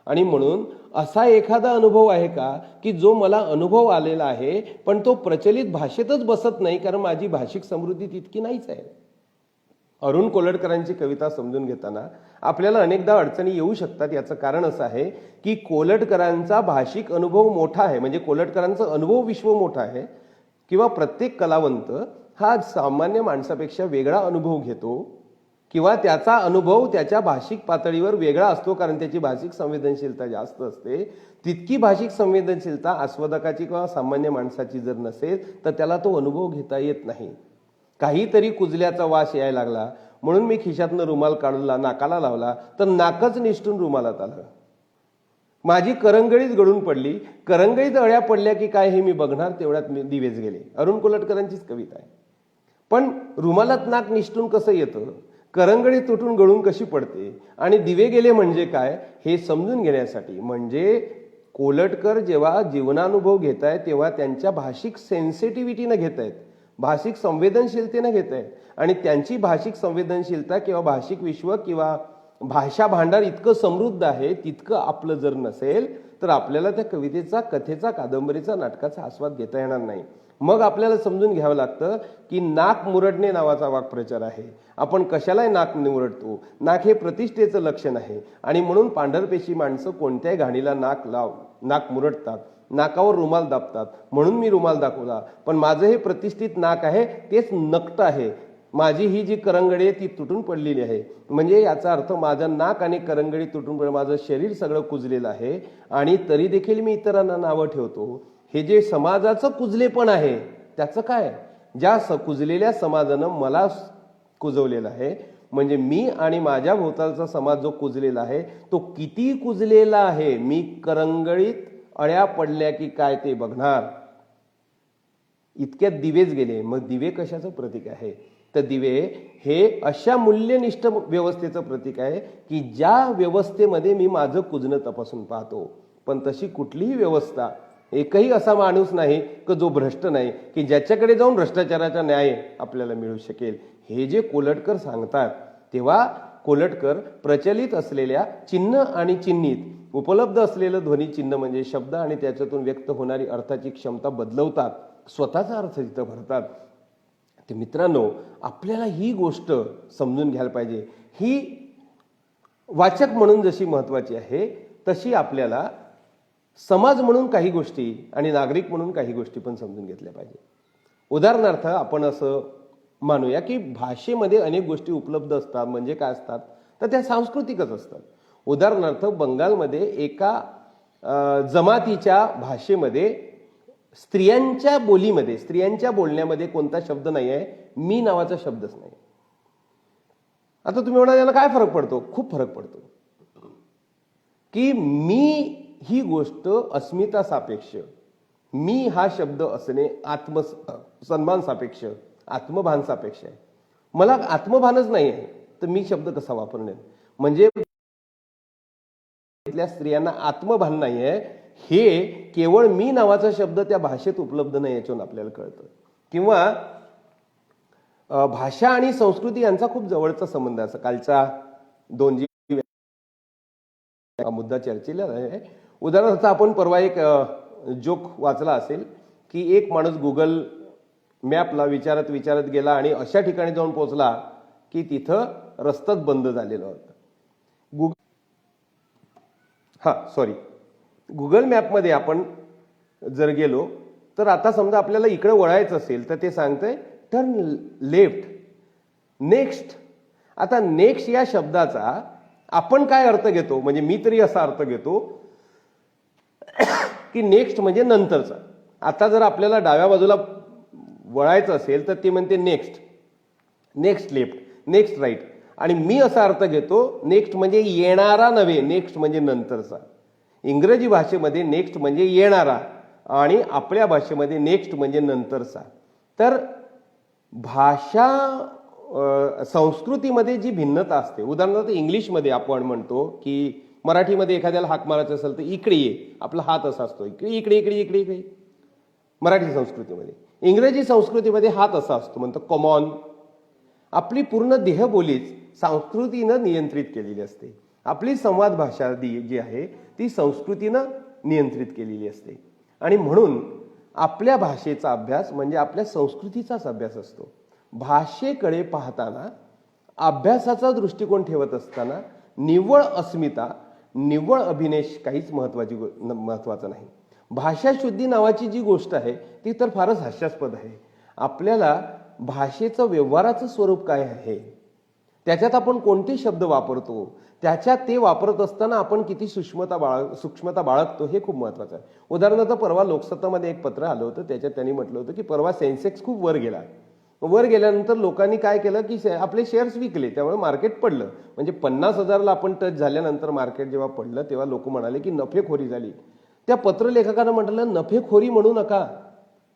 आणि म्हणून असा एखादा अनुभव आहे का की जो मला अनुभव आलेला आहे पण तो प्रचलित भाषेतच बसत नाही, कारण माझी भाषिक समृद्धी तितकी नाहीच आहे. अरुण कोलटकरांची कविता समजून घेताना आपल्याला अनेकदा अडचणी येऊ शकतात. याचं कारण असं आहे की कोलटकरांचा भाषिक अनुभव मोठा आहे, म्हणजे कोलटकरांचा अनुभव विश्व मोठा आहे, किंवा प्रत्येक कलावंत हा सामान्य माणसापेक्षा वेगळा अनुभव घेतो, किंवा त्याचा अनुभव त्याच्या भाषिक पातळीवर वेगळा असतो, कारण त्याची भाषिक संवेदनशीलता जास्त असते. तितकी भाषिक संवेदनशीलता आस्वादकाची किंवा सामान्य माणसाची जर नसेल तर त्याला तो अनुभव घेता येत नाही. काहीतरी कुजल्याचा वास यायला लागला म्हणून मी खिशातनं रुमाल काढला, नाकाला लावला, तर नाकच निष्ठून रुमालात आलं. माझी करंगळीच गळून पडली, करंगळीत अळ्या पडल्या की काय हे मी बघणार, तेवढ्यात मी दिवेच गेले. अरुण कोलटकरांचीच कविता आहे. पण रुमालात नाक निष्ठून कसं येतं, करंगळी तुटून गळून कशी पडते, आणि दिवे गेले म्हणजे काय हे समजून घेण्यासाठी, म्हणजे कोलटकर जेव्हा जीवनानुभव घेत आहेत तेव्हा त्यांच्या भाषिक सेन्सिटिव्हिटीनं घेत आहेत, भाषिक संवेदनशीलतेनं घेत आहेत. आणि त्यांची भाषिक संवेदनशीलता किंवा भाषिक विश्व किंवा भाषा भांडार इतकं समृद्ध आहे, तितकं आपलं जर नसेल तर आपल्याला त्या कवितेचा, कथेचा, कादंबरीचा, नाटकाचा आस्वाद घेता येणार नाही. मग आपल्याला समजून घ्यावं लागतं की नाक मुरडणे नावाचा वाक्प्रचार आहे. आपण कशालाही नाक मुरडतो. नाक हे प्रतिष्ठेचं लक्षण आहे, आणि म्हणून पांढरपेशी माणसं कोणत्याही घाणीला नाक मुरडतात, नाकावर रुमाल दाबतात. म्हणून मी रुमाल दाखवला, पण माझं हे प्रतिष्ठित नाक आहे, तेच नकट आहे. माझी ही जी करंगडी आहे ती तुटून पडलेली आहे. म्हणजे याचा अर्थ माझं नाक आणि करंगडी तुटून पडलं, माझं शरीर सगळं कुजलेलं आहे, आणि तरी देखील मी इतरांना नावं ठेवतो. हे जे समाजाचं कुजलेपण आहे त्याचं काय, ज्या कुजलेल्या समाजानं मला कुजवलेलं आहे, म्हणजे मी आणि माझ्या भोवतालचा समाज जो कुजलेला आहे तो किती कुजलेला आहे, मी करंगळीत अळ्या पडल्या की काय ते बघणार. इतक्यात दिवेच गेले. मग दिवे कशाचं प्रतीक आहे, तर दिवे हे अशा मूल्यनिष्ठ व्यवस्थेचं प्रतीक आहे की ज्या व्यवस्थेमध्ये मी माझं कुजणं तपासून पाहतो. पण तशी कुठलीही व्यवस्था, एकही असा माणूस नाही की जो भ्रष्ट नाही, की ज्याच्याकडे जाऊन भ्रष्टाचाराचा न्याय आपल्याला मिळू शकेल. हे जे कोलटकर सांगतात तेव्हा कोलटकर प्रचलित असलेल्या चिन्ह आणि चिन्हित उपलब्ध असलेलं ध्वनी चिन्ह म्हणजे शब्द आणि त्याच्यातून व्यक्त होणारी अर्थाची क्षमता बदलवतात, स्वतःचा अर्थ तिथं भरतात. ते मित्रांनो, आपल्याला ही गोष्ट समजून घ्यायला पाहिजे. ही वाचक म्हणून जशी महत्वाची आहे तशी आपल्याला समाज म्हणून काही गोष्टी आणि नागरिक म्हणून काही गोष्टी पण समजून घेतल्या पाहिजे. उदाहरणार्थ आपण असं मानूया की भाषेमध्ये अनेक गोष्टी उपलब्ध असतात. म्हणजे काय असतात तर त्या सांस्कृतिकच असतात. उदाहरणार्थ बंगालमध्ये एका जमातीच्या भाषेमध्ये स्त्रियांच्या बोलीमध्ये, स्त्रियांच्या बोलण्यामध्ये कोणता शब्द नाही आहे, मी नावाचा शब्दच नाही. आता तुम्ही म्हणाल याला काय फरक पडतो? खूप फरक पडतो. की मी ही गोष्ट अस्मिता सापेक्ष, मी हा शब्द असणे सन्मान सापेक्ष, आत्मभान सापेक्ष आहे. मला आत्मभानच नाही आहे तर मी शब्द कसा वापरणार. म्हणजे स्त्रियांना आत्मभान नाही आहे हे केवळ मी नावाचा शब्द त्या भाषेत उपलब्ध नाही याच्यावरून आपल्याला कळतं. किंवा भाषा आणि संस्कृती यांचा खूप जवळचा संबंध आहे. कालचा दोन जी मुद्दा चर्चेला आहे. उदाहरणार्थ आपण परवा एक जोक वाचला असेल की एक माणूस गुगल मॅपला विचारत विचारत गेला आणि अशा ठिकाणी जाऊन पोहोचला की तिथं रस्ताच बंद झालेला होता. गुगल मॅपमध्ये आपण जर गेलो तर आता समजा आपल्याला इकडे वळायचं असेल तर ते सांगतंय टर्न लेफ्ट, नेक्स्ट. आता नेक्स्ट या शब्दाचा आपण काय अर्थ घेतो, म्हणजे मी तरी असा अर्थ घेतो की नेक्स्ट म्हणजे नंतरचा. आता जर आपल्याला डाव्या बाजूला वळायचं असेल तर ते म्हणते next, next left, next right. आणि मी असा अर्थ घेतो नेक्स्ट म्हणजे येणारा नव्हे, नेक्स्ट म्हणजे नंतरचा. इंग्रजी भाषेमध्ये नेक्स्ट म्हणजे येणारा आणि आपल्या भाषेमध्ये नेक्स्ट म्हणजे नंतरचा. तर भाषा संस्कृतीमध्ये जी भिन्नता असते, उदाहरणार्थ इंग्लिशमध्ये आपण म्हणतो की मराठीमध्ये एखाद्याला हाक मारायचं असेल तर इकडे ये, आपला हात असा असतो, इकडे इकडे इकडे इकडे इकडे मराठी संस्कृतीमध्ये. इंग्रजी संस्कृतीमध्ये हात असा असतो, म्हणतो कमॉन. आपली पूर्ण देहबोलीच संस्कृतीनं नियंत्रित केलेली असते. आपली संवाद भाषा जी आहे ती संस्कृतीनं नियंत्रित केलेली असते. आणि म्हणून आपल्या भाषेचा अभ्यास म्हणजे आपल्या संस्कृतीचाच अभ्यास असतो. भाषेकडे पाहताना अभ्यासाचा दृष्टिकोन ठेवत असताना निव्वळ अस्मिता, निव्वळ अभिनेश काहीच महत्वाचं नाही. भाषाशुद्धी नावाची जी गोष्ट आहे ती तर फारच हास्यास्पद आहे. आपल्याला भाषेचं व्यवहाराचं स्वरूप काय आहे, त्याच्यात आपण कोणते शब्द वापरतो, त्याच्यात ते वापरत असताना आपण किती सूक्ष्मता बाळगतो हे खूप महत्वाचं आहे. उदाहरणार्थ परवा लोकसत्तामध्ये एक पत्र आलं होतं, त्याच्यात त्यांनी म्हटलं होतं की परवा सेन्सेक्स खूप वर गेला. वर गेल्यानंतर लोकांनी काय केलं की आपले शेअर्स विकले, त्यामुळे मार्केट पडलं. म्हणजे 50,000ला आपण टच झाल्यानंतर मार्केट जेव्हा पडलं तेव्हा लोक म्हणाले की नफेखोरी झाली. त्या पत्रलेखकानं म्हटलं नफेखोरी म्हणू नका,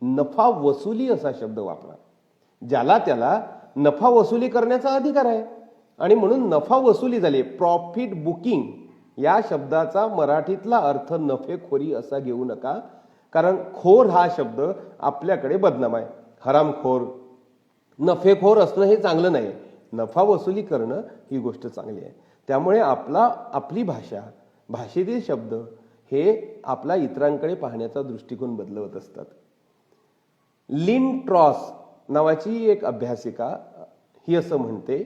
नफा वसुली असा शब्द वापरा. ज्याला त्याला नफा वसुली करण्याचा अधिकार आहे आणि म्हणून नफा वसुली झाली. प्रॉफिट बुकिंग या शब्दाचा मराठीतला अर्थ नफेखोरी असा घेऊ नका, कारण खोर हा शब्द आपल्याकडे बदनाम आहे. हरामखोर, नफेखोर असणं हे चांगलं नाही. नफा वसुली करणं ही गोष्ट चांगली आहे. त्यामुळे आपली भाषा, भाषेतील शब्द हे आपला इतरांकडे पाहण्याचा दृष्टिकोन बदलवत असतात. लिन ट्रॉस नावाची एक अभ्यासिका ही असं म्हणते,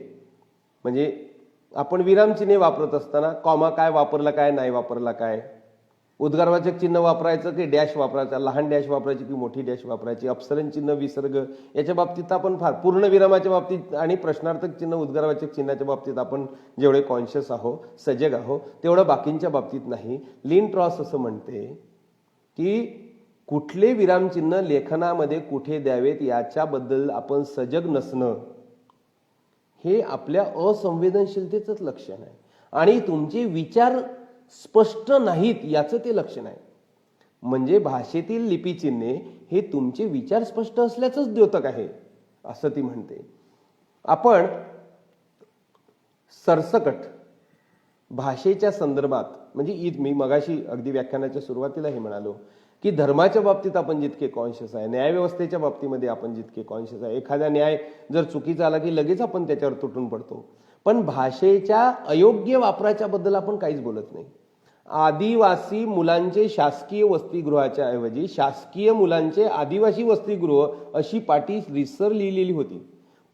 म्हणजे आपण विरामचिन्हे वापरत असताना कॉमा काय वापरला काय नाही वापरला काय, उद्गारवाचक चिन्ह वापरायचं की डॅश वापरायचं, लहान डॅश वापरायची की मोठी डॅश वापरायची, अपसरण चिन्ह, विसर्ग याच्या बाबतीत आपण फार, पूर्ण विरामाच्या बाबतीत आणि प्रश्नार्थक चिन्ह, उद्गारवाचक चिन्हाच्या बाबतीत आपण जेवढे कॉन्शियस आहोत, सजग आहोत, तेवढं बाकींच्या बाबतीत नाही. लिन ट्रॉस असं म्हणते की कुठले विरामचिन्ह लेखनामध्ये कुठे द्यावेत याच्याबद्दल आपण सजग नसणं हे आपल्या असंवेदनशीलतेचंच लक्षण आहे आणि तुमचे विचार स्पष्ट नाहीत याचं ते लक्षण आहे. म्हणजे भाषेतील लिपीचिन्हे हे तुमचे विचार स्पष्ट असल्याचंच द्योतक आहे असं ती म्हणते. आपण सरसकट भाषेच्या संदर्भात, म्हणजे मी मगाशी अगदी व्याख्यानाच्या सुरुवातीला हे म्हणालो की धर्माच्या बाबतीत आपण जितके कॉन्शियस आहे, न्यायव्यवस्थेच्या बाबतीमध्ये आपण जितके कॉन्शियस आहे, एखादा न्याय जर चुकीचा आला की लगेच आपण त्याच्यावर तुटून पडतो, पण भाषेच्या अयोग्य वापराच्या बद्दल आपण काहीच बोलत नाही. आदिवासी मुलांचे शासकीय वसतिगृहाच्या ऐवजी शासकीय मुलांचे आदिवासी वसतिगृह अशी पाटी रिसर लिहिलेली होती.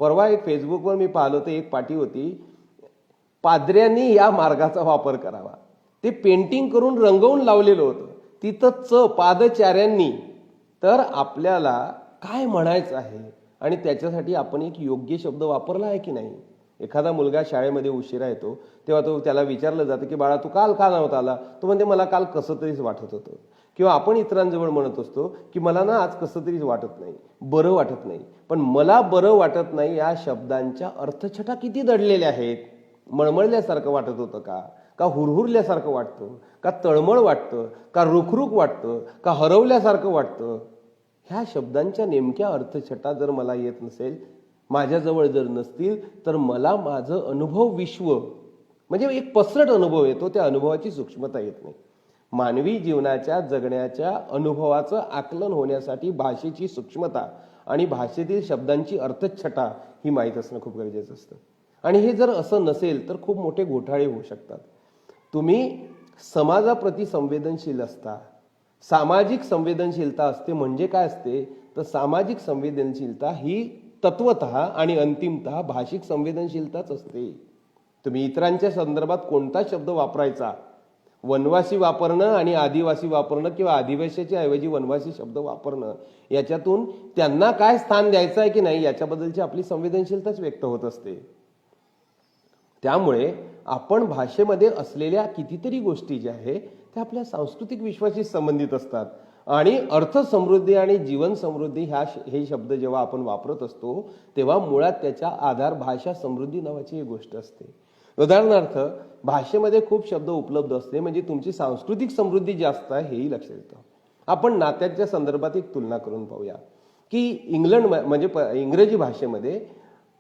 परवा एक फेसबुकवर मी पाहिलं तर एक पाटी होती, पाद्र्यांनी या मार्गाचा वापर करावा. ते पेंटिंग करून रंगवून लावलेलं होतं. तिथं पादचाऱ्यांनी. तर आपल्याला काय म्हणायचं आहे आणि त्याच्यासाठी आपण एक योग्य शब्द वापरला आहे की नाही. एखादा मुलगा शाळेमध्ये उशिरा येतो तेव्हा त्याला विचारलं जातं की बाळा तू काल का नव्हता आला, तो म्हणते मला काल कसं तरीच वाटत होतं. किंवा आपण इतरांजवळ म्हणत असतो की मला ना आज कसं तरीच वाटत नाही, बरं वाटत नाही. पण मला बरं वाटत नाही या शब्दांच्या अर्थछटा किती दडलेल्या आहेत. मळमळल्यासारखं वाटत होतं का हुरहुरल्यासारखं वाटतं, का तळमळ वाटतं, का रुखरुख वाटतं, का हरवल्यासारखं वाटतं. ह्या शब्दांच्या नेमक्या अर्थछटा जर मला येत नसेल, माझ्याजवळ जर नसतील, तर मला माझं अनुभव विश्व म्हणजे एक पसरट अनुभव येतो, त्या अनुभवाची सूक्ष्मता येत नाही. मानवी जीवनाच्या जगण्याच्या अनुभवाचं आकलन होण्यासाठी भाषेची सूक्ष्मता आणि भाषेतील शब्दांची अर्थछटा ही माहीत असणं खूप गरजेचं असतं. आणि हे जर असं नसेल तर खूप मोठे घोटाळे होऊ शकतात. तुम्ही समाजाप्रती संवेदनशील असता. सामाजिक संवेदनशीलता असते म्हणजे काय असते तर सामाजिक संवेदनशीलता ही तत्वतः आणि अंतिमतः भाषिक संवेदनशीलताच असते. तुम्ही इतरांच्या संदर्भात कोणता शब्द वापरायचा, वनवासी वापरणं आणि आदिवासी वापरणं किंवा आदिवासीच्या ऐवजी वनवासी शब्द वापरणं, याच्यातून त्यांना काय स्थान द्यायचं आहे की नाही याच्याबद्दलची आपली संवेदनशीलताच व्यक्त होत असते. त्यामुळे आपण भाषेमध्ये असलेल्या कितीतरी गोष्टी ज्या आहेत त्या आपल्या सांस्कृतिक विश्वाशी संबंधित असतात. आणि अर्थ समृद्धी आणि जीवन समृद्धी हे शब्द जेव्हा आपण वापरत असतो तेव्हा मुळात त्याचा आधार भाषा समृद्धी नावाची एक गोष्ट असते. उदाहरणार्थ भाषेमध्ये खूप शब्द उपलब्ध असते म्हणजे तुमची सांस्कृतिक समृद्धी जास्त आहे हेही लक्षात येतं. आपण नात्यांच्या संदर्भात एक तुलना करून पाहूया की इंग्लंड म्हणजे इंग्रजी भाषेमध्ये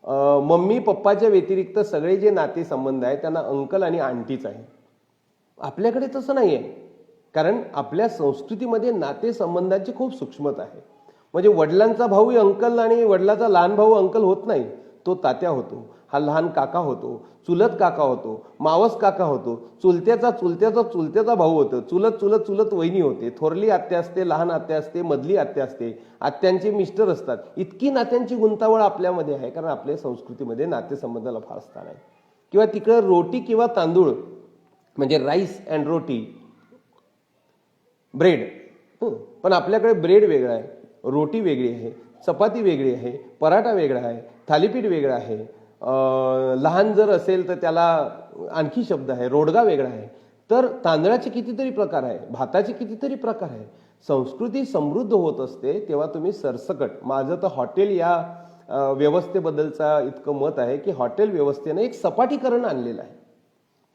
मम्मी पप्पाच्या व्यतिरिक्त सगळे जे नातेसंबंध आहेत त्यांना अंकल आणि आंटीच आहे. आपल्याकडे तसं नाही आहे, कारण आपल्या संस्कृतीमध्ये नातेसंबंधांची खूप सूक्ष्मता आहे. म्हणजे वडिलांचा भाऊ अंकल आणि वडिलाचा लहान भाऊ अंकल होत नाही, तो तात्या होतो. हा लहान काका होतो, चुलत काका होतो, मावस काका होतो, चुलत्याचा चुलत्याचा चुलत्याचा भाऊ होतो, चुलत चुलत चुलत वहिनी होते, थोरली आत्या असते, लहान आत्या असते, मधली आत्या असते, आत्यांचे मिस्टर असतात. इतकी नात्यांची गुंतावळ आपल्यामध्ये आहे, कारण आपल्या संस्कृतीमध्ये नातेसंबंधाला फार स्थान आहे. किंवा तिकडे रोटी किंवा तांदूळ म्हणजे राईस अँड रोटी, ब्रेड. पण आपल्याकडे ब्रेड वेगळा आहे, रोटी वेगळी आहे, चपाती वेगळी आहे, पराठा वेगळा आहे, थालीपीठ वेगळं आहे, लहान जर असेल तर त्याला आणखी शब्द आहे, रोडगा वेगळा आहे. तर तांदळाचे कितीतरी प्रकार आहे, भाताचे कितीतरी प्रकार आहे. संस्कृती समृद्ध होत असते तेव्हा तुम्ही सरसकट, माझं तर हॉटेल या व्यवस्थेबद्दलचा इतकं मत आहे की हॉटेल व्यवस्थेने एक सपाटीकरण आणलेलं आहे.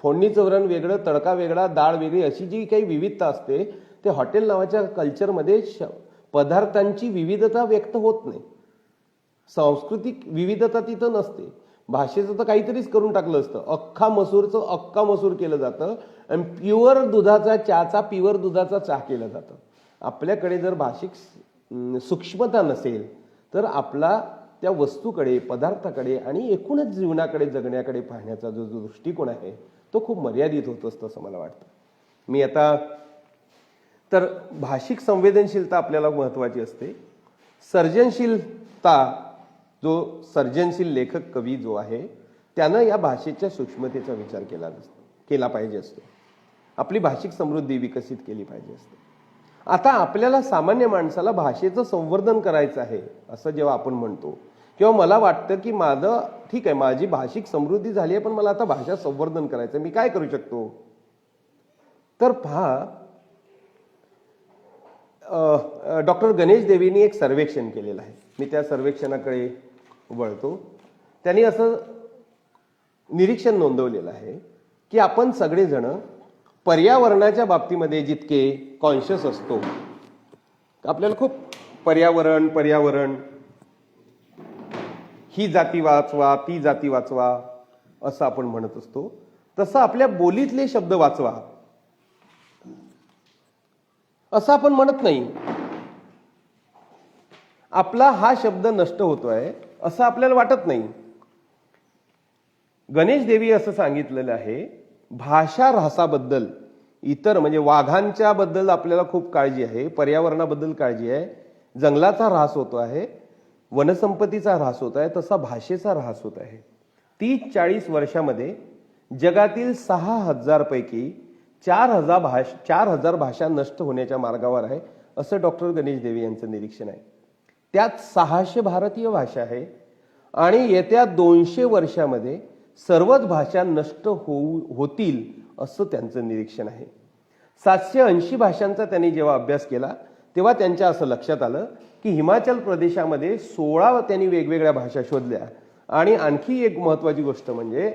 फोडणीचं वरण वेगळं, तडका वेगळा, डाळ वेगळी, अशी जी काही विविधता असते ते हॉटेल नावाच्या कल्चरमध्ये पदार्थांची विविधता व्यक्त होत नाही. सांस्कृतिक विविधता तिथं नसते. भाषेचं तर काहीतरीच करून टाकलं असतं. अख्खा मसूरचं अख्खा मसूर केलं जातं आणि प्युअर दुधाचा चहाचा प्युअर दुधाचा चहा केला जातं. आपल्याकडे जर भाषिक सूक्ष्मता नसेल तर आपला त्या वस्तूकडे, पदार्थाकडे आणि एकूणच जीवनाकडे, जगण्याकडे पाहण्याचा जो दृष्टिकोन आहे तो खूप मर्यादित होत असतो असं मला वाटतं. मी आता तर भाषिक संवेदनशीलता आपल्याला महत्त्वाची असते. सर्जनशीलता, जो सर्जनशील लेखक कवी जो आहे त्यानं या भाषेच्या सूक्ष्मतेचा विचार केला पाहिजे असतो. आपली भाषिक समृद्धी विकसित केली पाहिजे असते. आता आपल्याला सामान्य माणसाला भाषेचं संवर्धन करायचं आहे असं जेव्हा आपण म्हणतो, किंवा मला वाटतं की माझं ठीक आहे, माझी भाषिक समृद्धी झाली आहे पण मला आता भाषा संवर्धन करायचं, मी काय करू शकतो? तर पहा, डॉक्टर गणेश देवींनी एक सर्वेक्षण केलेलं आहे. मी त्या सर्वेक्षणाकडे वळतो. त्यांनी असं निरीक्षण नोंदवलेलं आहे की आपण सगळेजण पर्यावरणाच्या बाबतीमध्ये जितके कॉन्शियस असतो, आपल्याला खूप पर्यावरण ही जाती वाचवा, ती जाती वाचवा असं आपण म्हणत असतो, तसं आपल्या बोलीतले शब्द वाचवा असं आपण म्हणत नाही. आपला हा शब्द नष्ट होतोय असं आपल्याला वाटत नाही. गणेश देवी असं सांगितलेलं आहे, भाषा ऱ्हासाबद्दल, इतर म्हणजे वाघांच्या बद्दल आपल्याला खूप काळजी आहे, पर्यावरणाबद्दल काळजी आहे, जंगलाचा ऱ्हास होतो आहे, वनसंपत्तीचा ऱ्हास होत आहे, तसा भाषेचा ऱ्हास होत आहे. 30-40 वर्षामध्ये जगातील 6,000 पैकी 4,000 भाषा नष्ट होण्याच्या मार्गावर आहे असं डॉक्टर गणेश देवी यांचं निरीक्षण आहे. त्यात 600 भारतीय भाषा आहे आणि येत्या 200 वर्षामध्ये सर्वच भाषा नष्ट होतील असं त्यांचं निरीक्षण आहे. 780 भाषांचा त्यांनी जेव्हा अभ्यास केला तेव्हा त्यांच्या असं लक्षात आलं की हिमाचल प्रदेशामध्ये 16 त्यांनी वेगवेगळ्या भाषा शोधल्या. आणि आणखी एक महत्वाची गोष्ट म्हणजे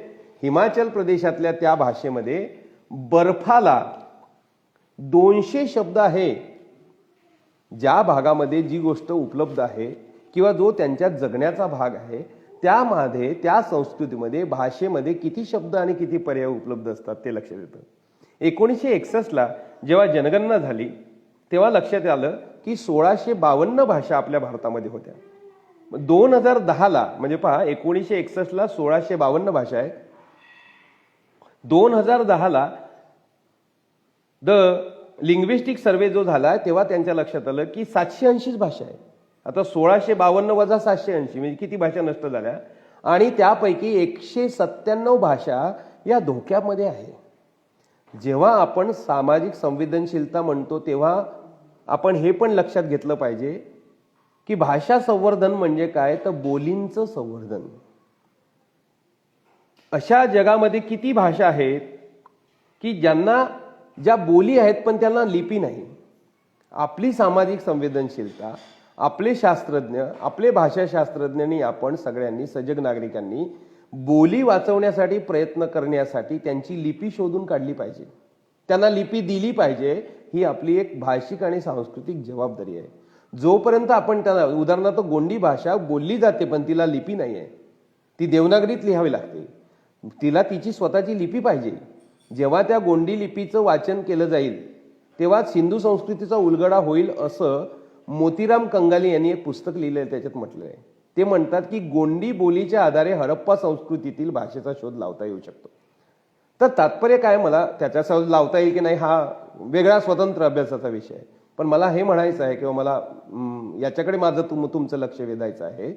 हिमाचल प्रदेशातल्या त्या भाषेमध्ये बर्फाला 200 शब्द आहे. ज्या भागामध्ये जी गोष्ट उपलब्ध आहे किंवा जो त्यांच्या जगण्याचा भाग आहे त्यामध्ये, त्या संस्कृतीमध्ये, भाषेमध्ये किती शब्द आणि किती पर्याय उपलब्ध असतात ते लक्षात येतं. 1961 जेव्हा जनगणना झाली तेव्हा लक्षात आलं की 1652 भाषा आपल्या भारतामध्ये होत्या. 2010 म्हणजे पहा, 1961 1652 भाषा आहे. 2010 द लिंग्विस्टिक सर्वे जो झाला तेव्हा त्यांच्या लक्षात आलं की 780 भाषा आहे. आता 1652 वजा 780 म्हणजे किती भाषा नष्ट झाल्या, आणि त्यापैकी 197 भाषा या धोक्यामध्ये आहे. जेव्हा आपण सामाजिक संवेदनशीलता म्हणतो तेव्हा आपण हे पण लक्षात घेतलं पाहिजे की भाषा संवर्धन म्हणजे काय, तर बोलींचं संवर्धन. अशा जगामध्ये किती भाषा आहेत की ज्या बोली आहेत पण त्यांना लिपी नाही. आपली सामाजिक संवेदनशीलता, आपले शास्त्रज्ञ, आपले भाषाशास्त्रज्ञांनी, आपण सगळ्यांनी, सजग नागरिकांनी बोली वाचवण्यासाठी प्रयत्न करण्यासाठी त्यांची लिपी शोधून काढली पाहिजे, त्यांना लिपी दिली पाहिजे. ही आपली एक भाषिक आणि सांस्कृतिक जबाबदारी आहे. जोपर्यंत आपण त्यांना, उदाहरणार्थ गोंडी भाषा बोलली जाते पण तिला लिपी नाही आहे, ती देवनागरीत लिहावी लागते, तिला तिची स्वतःची लिपी पाहिजे. जेव्हा त्या गोंडी लिपीचं वाचन केलं जाईल तेव्हा सिंधू संस्कृतीचा उलगडा होईल असं मोतीराम कंगाली यांनी एक पुस्तक लिहिलं आहे, त्याच्यात म्हटलं आहे. ते म्हणतात की गोंडी बोलीच्या आधारे हडप्पा संस्कृतीतील भाषेचा शोध लावता येऊ शकतो. तर तात्पर्य काय, मला त्याचा शोध लावता येईल की नाही हा वेगळा स्वतंत्र अभ्यासाचा विषय आहे. पण मला हे म्हणायचं आहे किंवा मला याच्याकडे माझं तुमचं लक्ष वेधायचं आहे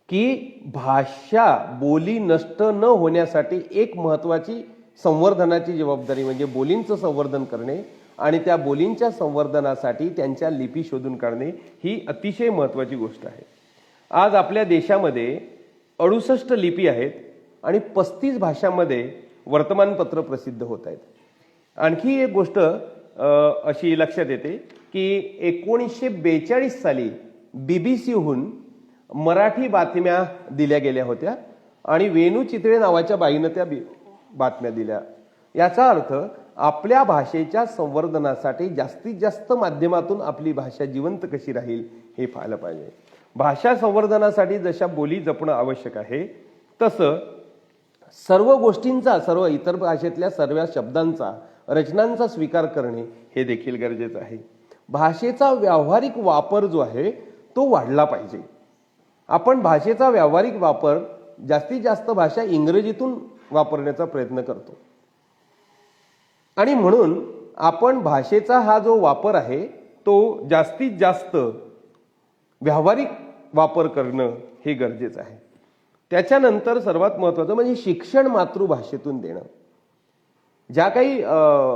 की भाषा बोली नष्ट न होण्यासाठी एक महत्वाची संवर्धनाची जबाबदारी म्हणजे बोलींचं संवर्धन करणे आणि त्या बोलींच्या संवर्धनासाठी त्यांच्या लिपी शोधून काढणे ही अतिशय महत्वाची गोष्ट आहे. आज आपल्या देशामध्ये 68 लिपी आहेत आणि 35 भाषांमध्ये वर्तमानपत्र प्रसिद्ध होत आहेत. आणखी एक गोष्ट अशी लक्षात येते की 1942 साली बीबीसीहून मराठी बातम्या दिल्या गेल्या होत्या आणि वेणू चितळे नावाच्या बाईनं त्या बातम्या दिल्या. याचा अर्थ आपल्या भाषेच्या संवर्धनासाठी जास्तीत जास्त माध्यमातून आपली भाषा जिवंत कशी राहील हे पाहायला पाहिजे. भाषा संवर्धनासाठी जशा बोली जपणं आवश्यक आहे तसं सर्व गोष्टींचा, सर्व इतर भाषेतल्या सर्व शब्दांचा, रचनांचा स्वीकार करणे हे देखील गरजेचं आहे. भाषेचा व्यावहारिक वापर जो आहे तो वाढला पाहिजे. आपण भाषेचा व्यावहारिक वापर जास्तीत जास्त भाषा इंग्रजीतून वापरण्याचा प्रयत्न करतो आणि म्हणून आपण भाषेचा हा जो वापर आहे तो जास्तीत जास्त व्यावहारिक वापर करणं हे गरजेचं आहे. त्याच्यानंतर सर्वात महत्त्वाचं म्हणजे शिक्षण मातृभाषेतून देणं. ज्या काही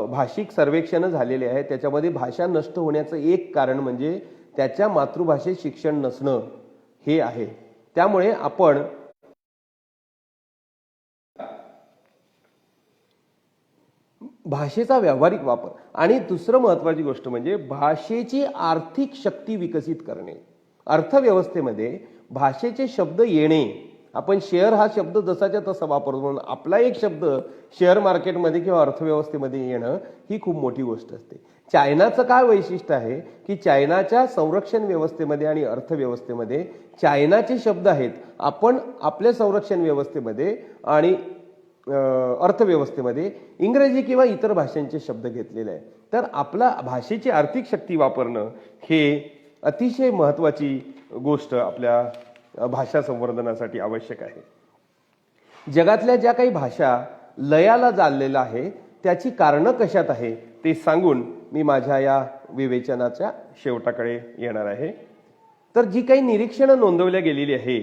भाषिक सर्वेक्षणं झालेले आहेत त्याच्यामध्ये भाषा नष्ट होण्याचं एक कारण म्हणजे त्याच्या मातृभाषेत शिक्षण नसणं हे आहे. त्यामुळे आपण भाषेचा व्यावहारिक वापर आणि दुसरं महत्त्वाची गोष्ट म्हणजे भाषेची आर्थिक शक्ती विकसित करणे. अर्थव्यवस्थेमध्ये भाषेचे शब्द येणे, आपण शेअर हा शब्द जसाच्या तसा वापरतो म्हणून आपला एक शब्द शेअर मार्केटमध्ये किंवा अर्थव्यवस्थेमध्ये येणं ही खूप मोठी गोष्ट असते. चायनाचं काय वैशिष्ट्य आहे की चायनाच्या संरक्षण व्यवस्थेमध्ये आणि अर्थव्यवस्थेमध्ये चायनाचे शब्द आहेत, आपण आपल्या संरक्षण व्यवस्थेमध्ये आणि अर्थव्यवस्थेमध्ये इंग्रजी किंवा इतर भाषांचे शब्द घेतलेले आहे. तर आपला भाषेची आर्थिक शक्ती वापरणं हे अतिशय महत्त्वाची गोष्ट आपल्या भाषा संवर्धनासाठी आवश्यक आहे. जगातल्या ज्या काही भाषा लयाला चाललेल्या आहे त्याची कारणं कशात आहे ते सांगून मी माझ्या या विवेचनाच्या शेवटाकडे येणार आहे. तर जी काही निरीक्षणं नोंदवल्या गेलेली आहे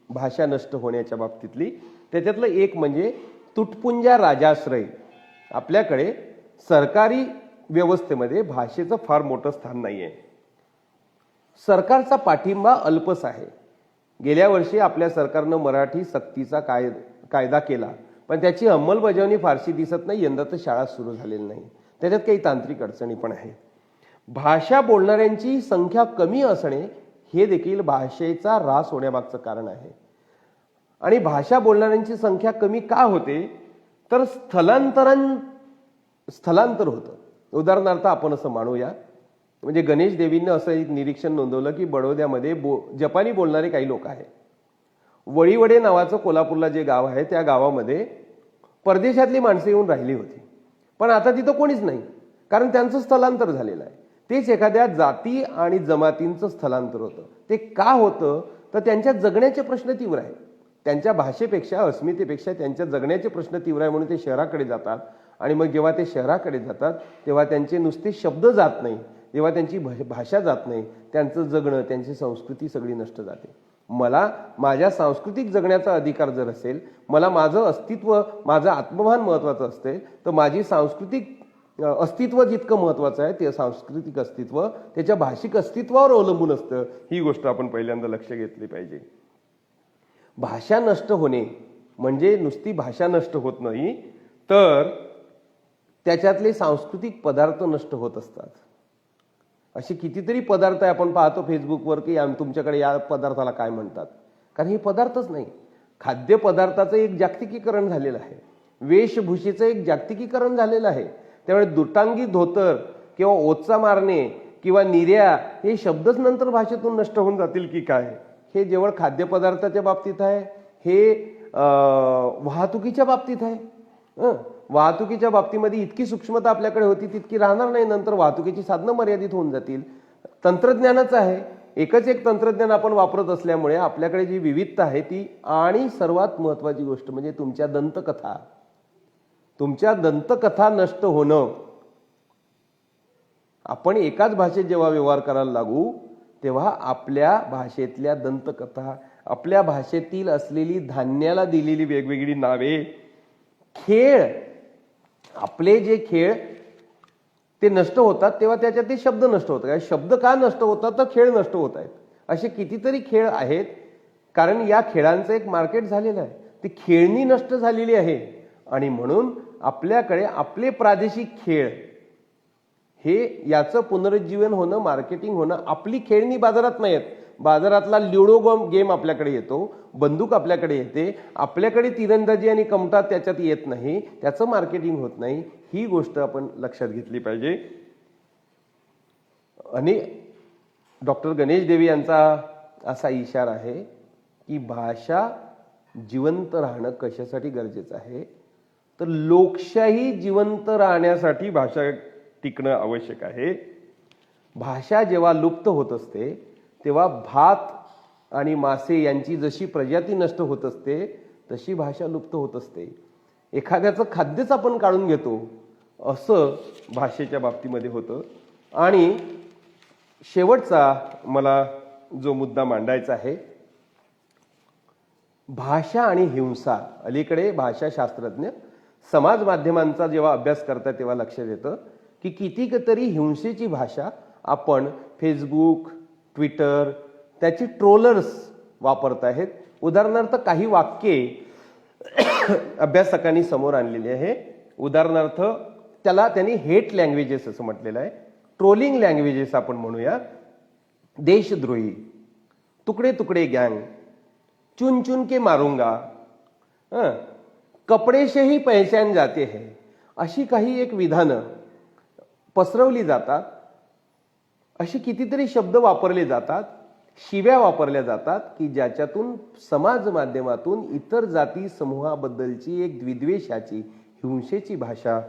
भाषा नष्ट होण्याच्या बाबतीतली त्याच्यातलं एक म्हणजे तुटपुंजा राजाश्रय. आपल्याकडे सरकारी व्यवस्थेमध्ये भाषेचं फार मोठं स्थान नाही आहे. सरकारचा पाठिंबा अल्पच आहे. गेल्या वर्षी आपल्या सरकारनं मराठी सक्तीचा कायदा केला पण त्याची अंमलबजावणी फारशी दिसत नाही. यंदा तर शाळा सुरू झालेली नाही. त्याच्यात काही तांत्रिक अडचणी पण आहेत. भाषा बोलणाऱ्यांची संख्या कमी असणे हे देखील भाषेचा ऱ्हास होण्यामागचं कारण आहे. आणि भाषा बोलणाऱ्यांची संख्या कमी का होते तर स्थलांतर होतं. उदाहरणार्थ आपण असं मानूया म्हणजे गणेश देवींनी असं एक निरीक्षण नोंदवलं की बडोद्यामध्ये जपानी बोलणारे काही लोक आहेत. वळीवडे नावाचं कोल्हापूरला जे गाव आहे त्या गावामध्ये परदेशातली माणसं येऊन राहिली होती पण आता तिथं कोणीच नाही कारण त्यांचं स्थलांतर झालेलं आहे. तेच एखाद्या जाती आणि जमातींचं स्थलांतर होतं. ते का होतं तर त्यांच्या जगण्याचे प्रश्न तीव्र आहेत. त्यांच्या भाषेपेक्षा अस्मितेपेक्षा त्यांच्या जगण्याचे प्रश्न तीव्र आहे म्हणून ते शहराकडे जातात आणि मग जेव्हा ते शहराकडे जातात तेव्हा त्यांचे नुसते शब्द जात नाही, तेव्हा त्यांची भाषा जात नाही, त्यांचं जगणं त्यांची संस्कृती सगळी नष्ट जाते. मला माझ्या सांस्कृतिक जगण्याचा अधिकार जर असेल, मला माझं अस्तित्व माझं आत्मभान महत्त्वाचं असते तर माझी सांस्कृतिक अस्तित्व जितकं महत्त्वाचं आहे ते सांस्कृतिक अस्तित्व त्याच्या भाषिक अस्तित्वावर अवलंबून असतं. ही गोष्ट आपण पहिल्यांदा लक्ष घेतली पाहिजे. भाषा नष्ट होणे म्हणजे नुसती भाषा नष्ट होत नाही तर त्याच्यातले सांस्कृतिक पदार्थ नष्ट होत असतात. असे कितीतरी पदार्थ आहे आपण पाहतो फेसबुकवर की तुमच्याकडे या पदार्थाला काय म्हणतात, कारण हे पदार्थच नाही. खाद्यपदार्थाचं एक जागतिकीकरण झालेलं आहे, वेशभूषेचं एक जागतिकीकरण झालेलं आहे. त्यामुळे दुटांगी धोतर किंवा ओचा मारणे किंवा निर्या हे शब्दच नंतर भाषेतून नष्ट होऊन जातील की काय. हे जेवळ खाद्यपदार्थाच्या बाबतीत आहे, हे वाहतुकीच्या बाबतीत आहे. वाहतुकीच्या बाबतीमध्ये इतकी सूक्ष्मता आपल्याकडे होती तितकी राहणार नाही. नंतर वाहतुकीची साधनं मर्यादित होऊन जातील. तंत्रज्ञानाचं आहे, एकच एक तंत्रज्ञान आपण वापरत असल्यामुळे आपल्याकडे जी विविधता आहे ती, आणि सर्वात महत्त्वाची गोष्ट म्हणजे तुमच्या दंतकथा नष्ट होणं. आपण एकाच भाषेत जेव्हा व्यवहार करायला लागू तेव्हा आपल्या भाषेतल्या दंतकथा, आपल्या भाषेतील असलेली धान्याला दिलेली वेगवेगळी नावे, खेळ, आपले जे खेळ ते नष्ट होतात तेव्हा त्याच्यात ते शब्द नष्ट होतात. शब्द का नष्ट होतात तर खेळ नष्ट होत आहेत. असे कितीतरी खेळ आहेत, कारण या खेळांचं एक मार्केट झालेलं आहे. ती खेळणी नष्ट झालेली आहे आणि म्हणून आपल्याकडे आपले प्रादेशिक खेळ हे याचं पुनरुज्जीवन होणं, मार्केटिंग होणं. आपली खेळणी बाजारात नाही आहेत. बाजारातला ल्युडो गेम आपल्याकडे येतो, बंदूक आपल्याकडे येते, आपल्याकडे तिरंदाजी आणि कमटा त्याच्यात येत नाही, त्याचं मार्केटिंग होत नाही. ही गोष्ट आपण लक्षात घेतली पाहिजे. आणि डॉक्टर गणेश देवी यांचा असा इशारा आहे की भाषा जिवंत राहणं कशासाठी गरजेचं आहे तर लोकशाही जिवंत राहण्यासाठी भाषा टिकणं आवश्यक आहे. भाषा जेव्हा लुप्त होत असते तेव्हा भात आणि मासे यांची जशी प्रजाती नष्ट होत असते तशी भाषा लुप्त होत असते. एखाद्याचं खाद्यच आपण काढून घेतो असं भाषेच्या बाबतीमध्ये होतं. आणि शेवटचा मला जो मुद्दा मांडायचा आहे, भाषा आणि हिंसा. अलीकडे भाषाशास्त्रज्ञ समाज माध्यमांचा जेव्हा अभ्यास करतात तेव्हा लक्षात येतं की कितीतरी हिंसेची भाषा आपण फेसबुक, ट्विटर, त्याची ट्रोलर्स वापरत आहेत. उदाहरणार्थ काही वाक्ये अभ्यासकांनी समोर आणलेली आहे. उदाहरणार्थ त्याला त्यांनी हेट लँग्वेजेस असं म्हटलेलं आहे, ट्रोलिंग लँग्वेजेस आपण म्हणूया. देशद्रोही, तुकडे तुकडे गँग, चुन चुन के मारूंगा, कपडे से ही पहचान जाते हैं, अशी काही एक विधानं पसरवली जातात. असे कितीतरी शब्द वापरले जातात, शिव्या वापरल्या जातात की ज्याच्यातून समाज माध्यमातून इतर जाती समूहाबद्दलची एक द्विद्वेषाची, हिंसेची भाषा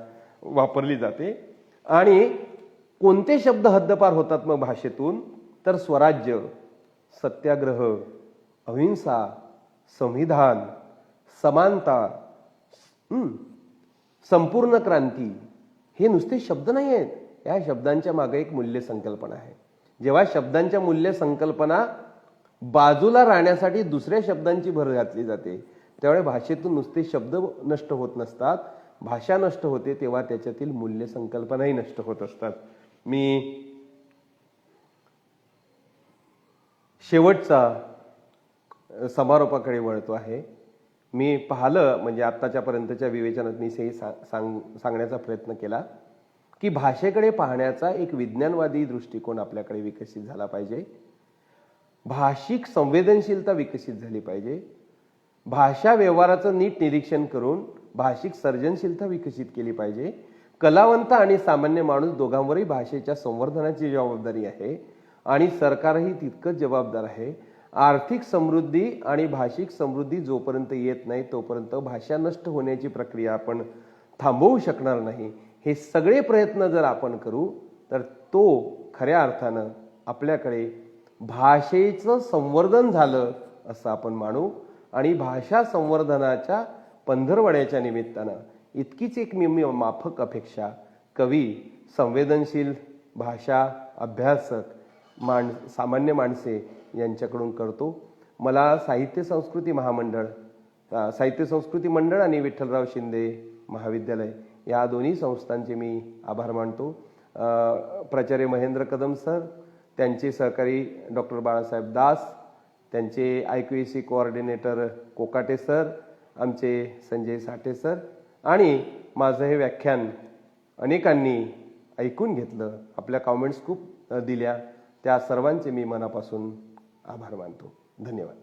वापरली जाते. आणि कोणते शब्द हद्दपार होतात मग भाषेतून तर स्वराज्य, सत्याग्रह, अहिंसा, संविधान, समानता, संपूर्ण क्रांती, हे नुसते शब्द नाही आहेत. या शब्दांच्या मागे एक मूल्य संकल्पना आहे. जेव्हा शब्दांच्या मूल्य संकल्पना बाजूला राहण्यासाठी दुसऱ्या शब्दांची भर घातली जाते त्यावेळी भाषेतून नुसते शब्द नष्ट होत नसतात, भाषा नष्ट होते तेव्हा त्याच्यातील मूल्य संकल्पनाही नष्ट होत असतात. मी शेवटचा समारोपाकडे वळतो आहे. मी पाहिलं म्हणजे आत्ताच्यापर्यंतच्या विवेचनात मी सांगण्याचा प्रयत्न केला की भाषेकडे पाहण्याचा एक विज्ञानवादी दृष्टिकोन आपल्याकडे विकसित झाला पाहिजे. भाषिक संवेदनशीलता विकसित झाली पाहिजे. भाषा व्यवहाराचं नीट निरीक्षण करून भाषिक सर्जनशीलता विकसित केली पाहिजे. कलावंत आणि सामान्य माणूस दोघांवरही भाषेच्या संवर्धनाची जबाबदारी आहे आणि सरकारही तितकंच जबाबदार आहे. आर्थिक समृद्धी आणि भाषिक समृद्धी जोपर्यंत येत नाही तोपर्यंत भाषा नष्ट होण्याची प्रक्रिया आपण थांबवू शकणार नाही. हे सगळे प्रयत्न जर आपण करू तर तो खऱ्या अर्थानं आपल्याकडे भाषेचं संवर्धन झालं असं आपण मानू. आणि भाषा संवर्धनाच्या पंधरवड्याच्या निमित्तानं इतकीच एक माफक अपेक्षा कवी, संवेदनशील भाषा अभ्यासक, सामान्य माणसे यांच्याकडून करतो. मला साहित्य संस्कृती मंडळ आणि विठ्ठलराव शिंदे महाविद्यालय या दोन्ही संस्थांचे मी आभार मानतो. प्राचार्य महेंद्र कदम सर, त्यांचे सहकारी डॉक्टर बाळासाहेब दास, त्यांचे IQAC कोऑर्डिनेटर कोकाटे सर, आमचे संजय साठे सर, आणि माझं हे व्याख्यान अनेकांनी ऐकून घेतलं, आपल्या कॉमेंट्स खूप दिल्या, त्या सर्वांचे मी मनापासून आभार मानतो. धन्यवाद.